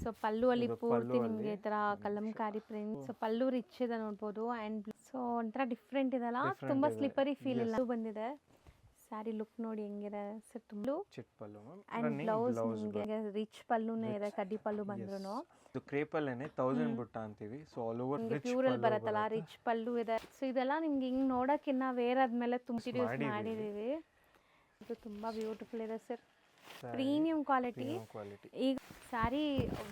So ಪಲ್ಲು ಅಲ್ಲಿ ಇದು ಪೂರ್ತಿ ಪಲ್ಲು ನಿಮಗೆ ಈ ಥರ ಕಲಂಕಾರಿ ಪ್ರಿಂಟ್. ಸೊ ಪಲ್ಲು ರಿಚ್ ಇದೆ ನೋಡ್ಬೋದು. ಆ್ಯಂಡ್ ಸೊ ಒಂಥರ ಡಿಫ್ರೆಂಟ್ ಇದೆಲ್ಲ, Different ತುಂಬ ಇದೆ. ಸ್ಲಿಪರಿ ಫೀಲ್ ಇಲ್ಲ. Yes. ಬಂದಿದೆ ಸ್ಯಾರಿ ಲುಕ್ ನೋಡಿ ಹೆಂಗಿದೆ ಸರ್. ತುಂಬ ಚಿಕ್ಕ ಪಲ್ಲು ಆ್ಯಂಡ್ ಬ್ಲೌಸ್ ನಿಮಗೆ ರಿಚ್ ಪಲ್ಲುನೇ ಇದೆ, ಕಡ್ಡಿ ಪಲ್ಲು ಬಂದ್ರು. ಇದು ಕ್ರೇಪಲ್ಲೇನೆ 1000 ಬುಟ್ಟ ಅಂತೀವಿ. ಸೊ ಆಲ್ ಓವರ್ ನಿಮಗೆ ರಿಚ್ ಪ್ಯೂರಲ್ಲಿ ಬರುತ್ತಲ್ಲ, ರಿಚ್ ಪಲ್ಲು ಇದೆ. ಸೊ ಇದೆಲ್ಲ ನಿಮ್ಗೆ ಹಿಂಗೆ ನೋಡೋಕ್ಕಿನ್ನ ವೇರ್ ಆದ್ಮೇಲೆ ತುಂಬ ಯೂಸ್ ಮಾಡಿದ್ದೀವಿ. ಇದು ತುಂಬ ಬ್ಯೂಟಿಫುಲ್ ಇದೆ ಸರ್, ಪ್ರೀಮಿಯಂ ಕ್ವಾಲಿಟಿ. ಈಗ ಸ್ಯಾರಿ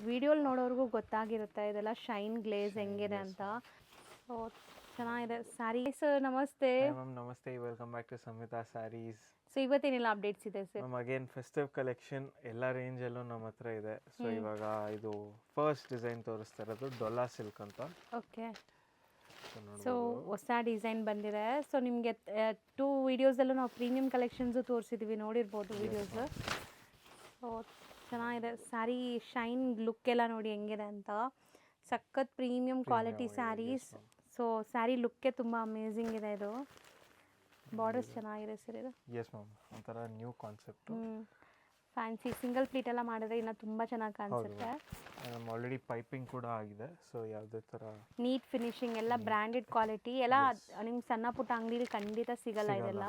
ವಿಡಿಯೋಲಿ ನೋಡೋರ್ಗೂ ಗೊತ್ತಾಗಿರುತ್ತೆ ಇದೆಲ್ಲ ಶೈನ್ ಗ್ಲೇಸ್ ಹೆಂಗಿದೆ ಅಂತ. ಸೊ ಚೆನ್ನಾಗಿದೆ ಸ್ಯಾರಿ. ಸರ್ ನಮಸ್ತೆ. ಮ್ಯಾಮ್ ನಮಸ್ತೆ, welcome back to Samhita sarees. So ಇವತ್ತೇನೆಲ್ಲ ಅಪ್ಡೇಟ್ಸ್ ಇದೆ sir? Ma'am again festive collection ಎಲ್ಲ ರೇಂಜಲ್ಲೂ ನಮ್ಮ ಹತ್ರ ಇದೆ. ಸೊ ಇವಾಗ ಇದು ಫಸ್ಟ್ ಡಿಸೈನ್ ತೋರಿಸ್ತಾ ಇರೋದು ಡೊಲಾ ಸಿಲ್ಕ್ ಅಂತ. ಓಕೆ. ಸೊ ಹೊಸ ಡಿಸೈನ್ ಬಂದಿದೆ. ಸೊ ನಿಮಗೆ 2 ವೀಡಿಯೋಸಲ್ಲೂ ನಾವು ಪ್ರೀಮಿಯಂ ಕಲೆಕ್ಷನ್ಸು ತೋರಿಸಿದ್ದೀವಿ, ನೋಡಿರ್ಬೋದು ವೀಡಿಯೋಸ್. ಸೊ ಚೆನ್ನಾಗಿದೆ ಸ್ಯಾರಿ, ಶೈನ್ ಲುಕ್ ಎಲ್ಲ ನೋಡಿ ಹೆಂಗಿದೆ ಅಂತ. ಸಖತ್ premium quality sarees. So sari ಲುಕ್ಕೇ ತುಂಬ ಅಮೇಝಿಂಗ್ ಇದೆ. ಇದು ಬಾರ್ಡರ್ಸ್ ಚೆನ್ನಾಗಿದೆ ಸರ್. ಇದು ಎಸ್ ಮ್ಯಾಮ್, ಒಂಥರ new concept. Fancy single pleat ಎಲ್ಲ ಮಾಡಿದ್ರೆ ಇನ್ನೂ ತುಂಬ ಚೆನ್ನಾಗಿ ಕಾಣಿಸುತ್ತೆ. ಆಲ್ರೆಡಿ ಪೈಪಿಂಗ್ ಕೂಡ ಆಗಿದೆ. ಸೊ ಯಾವುದೇ ಥರ ನೀಟ್ ಫಿನಿಶಿಂಗ್ ಎಲ್ಲ ಬ್ರ್ಯಾಂಡೆಡ್ ಕ್ವಾಲಿಟಿ ಎಲ್ಲ ನಿಮ್ಗೆ ಸಣ್ಣ ಪುಟ್ಟ ಅಂಗಡಿಲಿ ಖಂಡಿತ ಸಿಗಲ್ಲ. ಇದೆಲ್ಲ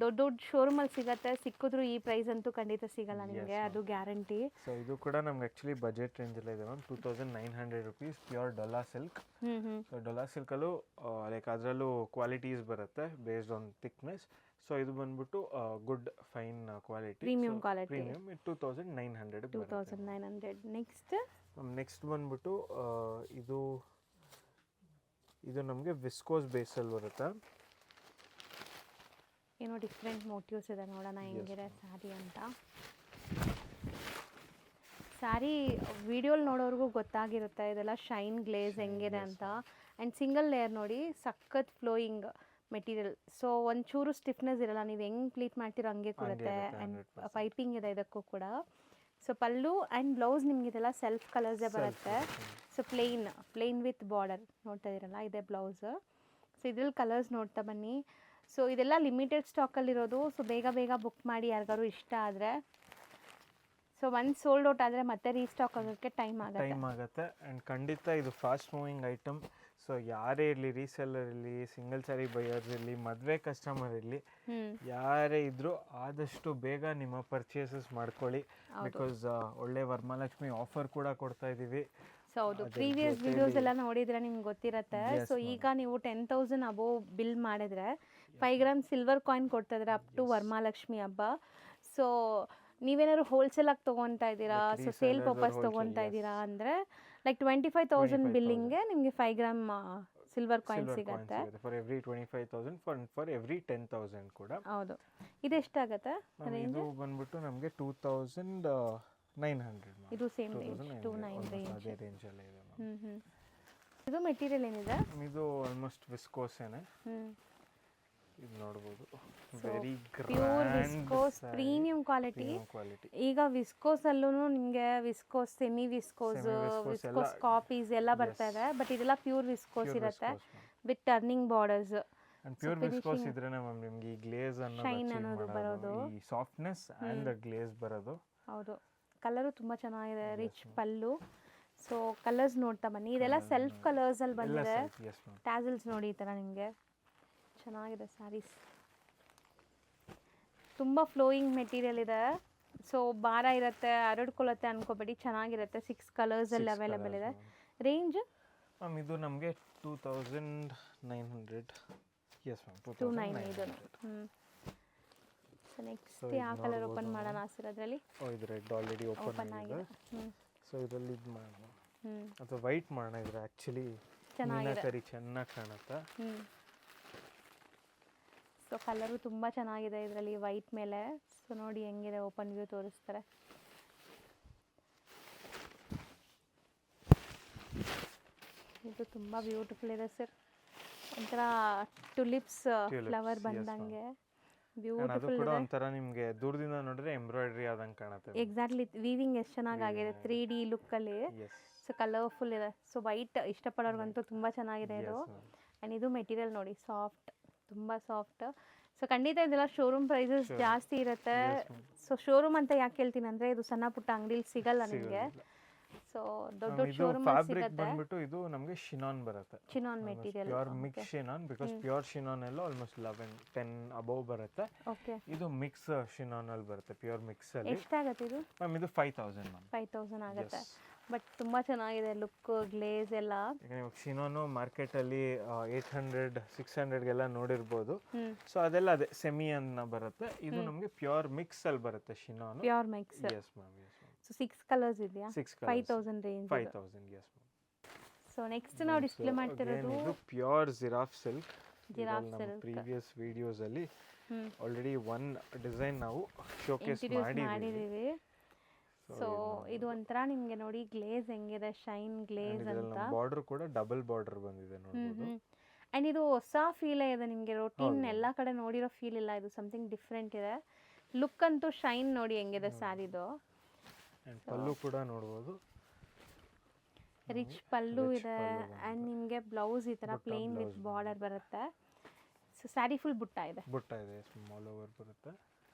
ದೊಡ್ಡ ದೊಡ್ಡ ಶೋರೂಮಲ್ಲಿ ಸಿಗತ್ತೆ, ಸಿಕ್ಕಿದ್ರು ಈ ಪ್ರೈಸ್ ಅಂತೂ ಖಂಡಿತ ಸಿಗಲ್ಲ ನಿಮಗೆ, ಅದು ಗ್ಯಾರಂಟಿ. ಸೊ ಇದು ಕೂಡ ನಮ್ಗೆ ಆ್ಯಕ್ಚುಲಿ ಬಜೆಟ್ ರೇಂಜಲ್ಲೇ ಇದೆ ma'am. 2900 rupees pure dola silk. So dola ಸಿಲ್ಕಲ್ಲೂ ಲೈಕ್ ಅದರಲ್ಲೂ ಕ್ವಾಲಿಟೀಸ್ ಬರುತ್ತೆ ಬೇಸ್ಡ್ ಆನ್ ಥಿಕ್ನೆಸ್. ಸೊ ಇದು ಬಂದ್ಬಿಟ್ಟು good fine quality, premium quality. Premium 2900. Next ಬಂದ್ಬಿಟ್ಟು ಇದು ನಮಗೆ ವಿಸ್ಕೋಸ್ ಬೇಸಲ್ಲಿ ಬರುತ್ತೆ. ಏನೋ ಡಿಫ್ರೆಂಟ್ ಮೋಟಿವ್ಸ್ ಇದೆ, ನೋಡೋಣ ಹೆಂಗಿದೆ ಸ್ಯಾರಿ ಅಂತ. ಸ್ಯಾರಿ ವಿಡಿಯೋಲಿ ನೋಡೋರ್ಗೂ ಗೊತ್ತಾಗಿರುತ್ತೆ ಇದೆಲ್ಲ ಶೈನ್ ಗ್ಲೇಸ್ ಹೆಂಗಿದೆ ಅಂತ. ಆ್ಯಂಡ್ ಸಿಂಗಲ್ ಲೇಯರ್ ನೋಡಿ, ಸಖತ್ ಫ್ಲೋಯಿಂಗ್ ಮೆಟೀರಿಯಲ್. ಸೊ ಒಂಚೂರು ಸ್ಟಿಫ್ನೆಸ್ ಇರಲ್ಲ, ನೀವು ಹೆಂಗೆ ಪ್ಲೀಟ್ ಮಾಡ್ತೀರೋ ಹಂಗೆ ಕೊಡುತ್ತೆ. ಆ್ಯಂಡ್ ಪೈಪಿಂಗ್ ಇದೆ ಇದಕ್ಕೂ ಕೂಡ. ಸೊ ಪಲ್ಲು ಆ್ಯಂಡ್ ಬ್ಲೌಸ್ ನಿಮ್ಗೆ ಇದೆಲ್ಲ ಸೆಲ್ಫ್ ಕಲರ್ಸೇ ಬರುತ್ತೆ. ಸೊ ಪ್ಲೇನ್ ವಿತ್ ಬಾರ್ಡರ್ ನೋಡ್ತಾ ಇದ್ದೀರಲ್ಲ, ಇದೆ ಬ್ಲೌಸ್. ಸೊ ಇದ್ರಲ್ಲಿ ಕಲರ್ಸ್ ನೋಡ್ತಾ ಬನ್ನಿ. ಸೊ ಇದೆಲ್ಲ ಲಿಮಿಟೆಡ್ ಸ್ಟಾಕಲ್ಲಿರೋದು. ಸೊ ಬೇಗ ಬುಕ್ ಮಾಡಿ ಯಾರಿಗಾರು ಇಷ್ಟ ಆದರೆ. ಸೊ ಒನ್ಸ್ ಸೋಲ್ಡ್ ಔಟ್ ಆದರೆ ಮತ್ತೆ ರೀಸ್ಟಾಕ್ ಆಗೋಕ್ಕೆ ಟೈಮ್ ಆಗುತ್ತೆ. ಆ್ಯಂಡ್ ಖಂಡಿತ ಇದು ಫಾಸ್ಟ್ ಮೂವಿಂಗ್ ಐಟಮ್. ಸೊ ಯಾರೇ ಇರಲಿ, ರೀಸೆಲ್ಲರ್ ಇರಲಿ, ಸಿಂಗಲ್ ಸ್ಯಾರಿ ಬೈಯರ್ಸ್ ಇರಲಿ, ಮದುವೆ ಕಸ್ಟಮರ್ ಇರಲಿ, ಯಾರೇ ಇದ್ದರೂ ಆದಷ್ಟು ಬೇಗ ನಿಮ್ಮ ಪರ್ಚೇಸಸ್ ಮಾಡ್ಕೊಳ್ಳಿ. ಬಿಕಾಸ್ ಒಳ್ಳೆ ವರಮಹಾಲಕ್ಷ್ಮಿ ಆಫರ್ ಕೂಡ ಕೊಡ್ತಾ ಇದ್ದೀವಿ. ಸೊ ಹೌದು, ಪ್ರೀವಿಯಸ್ ವಿಡಿಯೋಸ್ ಎಲ್ಲ ನೋಡಿದರೆ ನಿಮ್ಗೆ ಗೊತ್ತಿರುತ್ತೆ. ಸೊ ಈಗ ನೀವು 10,000 ಅಬೋವ್ ಬಿಲ್ ಮಾಡಿದ್ರೆ 5 ಗ್ರಾಮ್ ಸಿಲ್ವರ್ ಕಾಯಿನ್ ಕೊಡ್ತಾ ಇದ್ದಾರೆ ಅಪ್ ಟು ವರಮಹಾಲಕ್ಷ್ಮಿ ಹಬ್ಬ. ಸೊ ನೀವೇನಾದ್ರು ಹೋಲ್ಸೇಲಾಗಿ ತೊಗೊತಾ ಇದ್ದೀರಾ, ಸೊ ಸೇಲ್ ಪರ್ಪಸ್ ತೊಗೊತಾ ಇದ್ದೀರಾ ಅಂದರೆ ಲೈಕ್ 25,000 ಬಿಲ್ಲಿಂಗ್ಗೆ ನಿಮಗೆ 5 ಗ್ರಾಮ್ ಸಿಲ್ವರ್ ಕಾಯಿನ್ ಸಿಗುತ್ತೆ. ಫಾರ್ ಎವ್ರಿ 25,000 ಫಾರ್ ಎವ್ರಿ 10,000 ಕೂಡ. ಹೌದು. ಇದು ಎಷ್ಟಾಗುತ್ತೆ ರೇಂಜ್? ಇದು ಬಂದ್ಬಿಟ್ಟು ನಮಗೆ 2,900. ಇದು ಸೇಮ್ ರೇಂಜ್, 2,900 ರೇಂಜ್. ಅದೇ ರೇಂಜಲ್ಲೇ ಇದೆ. ಇದು ಮೆಟೀರಿಯಲ್ ಏನಿದೆ? ಇದು ಆಲ್ಮೋಸ್ಟ್ ವಿಸ್ಕೋಸೇನೆ. ಇದು ನೋಡ್ಬೋದು, very pure viscose premium quality. ಈಗ ವಿಸ್ಕೋಸ್ ಅಲ್ಲೂ ನಿಮಗೆ viscose, semi viscose, viscose copies ಎಲ್ಲ ಬರ್ತಾ ಇದೆ. ಬಟ್ ಇದೆಲ್ಲ ಪ್ಯೂರ್ ವಿಸ್ಕೋಸ್ ಇರುತ್ತೆ with turning borders. Pure viscose ಇದ್ರೇನೆ ಮ್ಯಾಮ್ ನಿಮಗೆ ಈ ಗ್ಲೇಸ್ ಅನ್ನೋದು ಬರೋದು, ಈ ಸಾಫ್ಟ್ನೆಸ್ ಅಂಡ್ ದ ಗ್ಲೇಸ್ ಬರೋದು. ಹೌದು, ಕಲರು ತುಂಬ ಚೆನ್ನಾಗಿದೆ, ರಿಚ್ ಪಲ್ಲು. ಸೊ ಕಲರ್ಸ್ ನೋಡ್ತಾ ಬನ್ನಿ. ಇದೆಲ್ಲ ಸೆಲ್ಫ್ ಕಲರ್ಸಲ್ಲಿ ಬಂದಿದೆ. ಟ್ಯಾಸಲ್ಸ್ ನೋಡಿ ಈ ಥರ ನಿಮಗೆ ಚೆನ್ನಾಗಿದೆ ಸ್ಯಾರೀಸ್. ತುಂಬ ಫ್ಲೋಯಿಂಗ್ ಮೆಟೀರಿಯಲ್ ಇದೆ. ಸೊ ಭಾರ ಇರುತ್ತೆ, ಹರಡ್ಕೊಳ್ಳುತ್ತೆ ಅನ್ಕೋಬೇಡಿ, ಚೆನ್ನಾಗಿರುತ್ತೆ. 6 ಕಲರ್ಸಲ್ಲಿ ಅವೈಲೇಬಲ್ ಇದೆ. ರೇಂಜ್ ಮ್ಯಾಮ್ ಇದು ನಮಗೆ 2,900. Yes ma'am, 2,900. ಸೊ ನೆಕ್ಸ್ಟ್ ಯಾವ ಕಲರ್ ಓಪನ್ ಮಾಡೋಣ ಸರ್? ಅದರಲ್ಲಿ ಇದು ರೆಡ್ ಆಲ್ರೆಡಿ ಓಪನ್ ಆಗಿದೆ. ಸೊ ಇದರಲ್ಲಿ ಇದು ಮಾಡೋಣ ಅಥವಾ ವೈಟ್ ಮಾಡೋಣ. ಇದ್ರೆ ಆ್ಯಕ್ಚುಲಿ ಮೀನಾಕರಿ ಚೆನ್ನಾಗಿ ಕಾಣುತ್ತೆ. ಸೊ ಕಲರು ತುಂಬ ಚೆನ್ನಾಗಿದೆ ಇದರಲ್ಲಿ ವೈಟ್ ಮೇಲೆ. ಸೊ ನೋಡಿ ಹೆಂಗಿದೆ, ಓಪನ್ ವ್ಯೂ ತೋರಿಸ್ತಾರೆ. ಇದು ತುಂಬ ಬ್ಯೂಟಿಫುಲ್ ಇದೆ ಸರ್, ಒಂಥರ ಟುಲಿಪ್ಸ್ ಫ್ಲವರ್ ಬಂದಂಗೆ ಬ್ಯೂಟಿಫುಲ್ ಇದೆ. ಒಂಥರ ನಿಮಗೆ ದೂರದಿಂದ ನೋಡಿದ್ರೆ ಎಂಬ್ರಾಯ್ಡ್ರಿ ಆದಂಗೆ ಕಾಣುತ್ತೆ. ಎಕ್ಸಾಕ್ಟ್ಲಿ, ವೀವಿಂಗ್ ಎಷ್ಟು ಚೆನ್ನಾಗಿದೆ 3D ಲುಕ್ಕಲ್ಲಿ. ಸೊ ಕಲರ್ಫುಲ್ ಇದೆ. ಸೊ ವೈಟ್ ಇಷ್ಟಪಡೋರ್ಗಂತೂ ತುಂಬ ಚೆನ್ನಾಗಿದೆ ಇದು. ಆ್ಯಂಡ್ ಇದು ಮೆಟೀರಿಯಲ್ ನೋಡಿ, ಸಾಫ್ಟ್, ತುಂಬ ಸಾಫ್ಟ್. ಸೊ ಖಂಡಿತ ಇದೆಲ್ಲ ಶೋರೂಮ್ ಪ್ರೈಸಸ್ ಜಾಸ್ತಿ ಇರುತ್ತೆ. ಸೊ ಶೋರೂಮ್ ಅಂತ ಯಾಕೆ ಹೇಳ್ತೀನಿ ಅಂದರೆ ಇದು ಸಣ್ಣ ಪುಟ್ಟ ಅಂಗಡಿಲಿ ಸಿಗಲ್ಲ ನಿಮಗೆ. ಸೊ ದೊಡ್ಡ ದೊಡ್ಡ ಇದು ಶೋರೂಮ್ ಫ್ಯಾಬ್ರಿಕ್ ಸಿಗುತ್ತೆ. ಬಂದ್ಬಿಟ್ಟು ಇದು ನಮಗೆ ಶಿನಾನ್ ಬರುತ್ತೆ, chinon material. Pure mix chinon, because pure chinon ಎಲ್ಲ ಆಲ್ಮೋಸ್ಟ್ 11-10 ಅಬೌವ್ ಬರುತ್ತೆ. ಓಕೆ. ಇದು ಮಿಕ್ಸ್ ಶಿನಾನ್ ಅಲ್ಲಿ ಬರುತ್ತೆ, ಪ್ಯೂರ್ ಮಿಕ್ಸ್ ಅಲ್ಲಿ. ಎಷ್ಟಾಗತ್ತೆ ಇದು? ಮ್ಯಾಮ್ ಇದು 5000 ಮ್ಯಾಮ್. 5000 ಆಗುತ್ತೆ. ಬಟ್ ತುಂಬ ಚೆನ್ನಾಗಿದೆ ಲುಕ್, ಗ್ಲೇಸ್ ಎಲ್ಲ. ಈಗ ನೀವು ಶಿನಾನು ಮಾರ್ಕೆಟಲ್ಲಿ 800-600ಗೆಲ್ಲ ನೋಡಿರ್ಬೋದು. ಸೊ ಅದೆಲ್ಲ ಅದೇ ಸೆಮಿ ಅನ್ನ ಬರುತ್ತೆ. ಇದು ನಮಗೆ ಪ್ಯೂರ್ ಮಿಕ್ಸ್ ಅಲ್ಲಿ ಬರುತ್ತೆ ಶಿನಾನು. Pure mix. Yes ma'am, yes ma'am. So 6 colours ಇದೆಯಾ? 5000 range. 5000, yes ma'am. So next ನಾವು ಡಿಸ್ಪ್ಲೇ ಮಾಡ್ತಿರೋದು ಇದು ಪ್ಯೂರ್ ಜಿರಾಫ್ ಸಿಲ್ಕ್. ಜಿರಾಫ್ ನಮ್ಮ ಸಿಲ್ಕ್. ಪ್ರೀವಿಯಸ್ ವಿಡಿಯೋಸ್ ಅಲ್ಲಿ ಆಲ್ರೆಡಿ ಒನ್ ಡಿಸೈನ್ ನಾವು ಶೋಕೇಸ್ ಇಂಟ್ರೊಡ್ಯೂಸ್ ಮಾಡಿದ್ದೀವಿ. ಮಾಡಿದ್ದೀವಿ. ಸೊ ಇದು ಒಂಥರ ನಿಮಗೆ ನೋಡಿ ಗ್ಲೇಸ್ ಹೆಂಗಿದೆ, ಶೈನ್ ಗ್ಲೇಸ್ ಅಂತ. ಬಾರ್ಡರ್ ಕೂಡ ಡಬಲ್ ಬಾರ್ಡರ್ ಬಂದಿದೆ ನೋಡಬಹುದು. ಆ್ಯಂಡ್ ಇದು ಹೊಸ ಫೀಲೇ ಇದೆ ನಿಮಗೆ, ರೊಟೀನ್ ಎಲ್ಲ ಕಡೆ ನೋಡಿರೋ ಫೀಲ್ ಇಲ್ಲ, ಇದು ಸಮಥಿಂಗ್ ಡಿಫ್ರೆಂಟ್ ಇದೆ. ಲುಕ್ ಅಂತೂ ಶೈನ್ ನೋಡಿ ಹೆಂಗಿದೆ ಸ್ಯಾರಿದು. ಪಲ್ಲು ಕೂಡ ನೋಡಬಹುದು, ರಿಚ್ ಪಲ್ಲು ಇದೆ. ಆ್ಯಂಡ್ ನಿಮಗೆ ಬ್ಲೌಸ್ ಈ ಥರ ಪ್ಲೇನ್ ವಿತ್ ಬಾರ್ಡರ್ ಬರುತ್ತೆ. ಸೊ ಸ್ಯಾರಿ ಫುಲ್ ಬುಟ್ಟ ಇದೆ. ಬುಟ್ಟ ಇದೆ, ಆಲ್ ಓವರ್ ಬರುತ್ತೆ.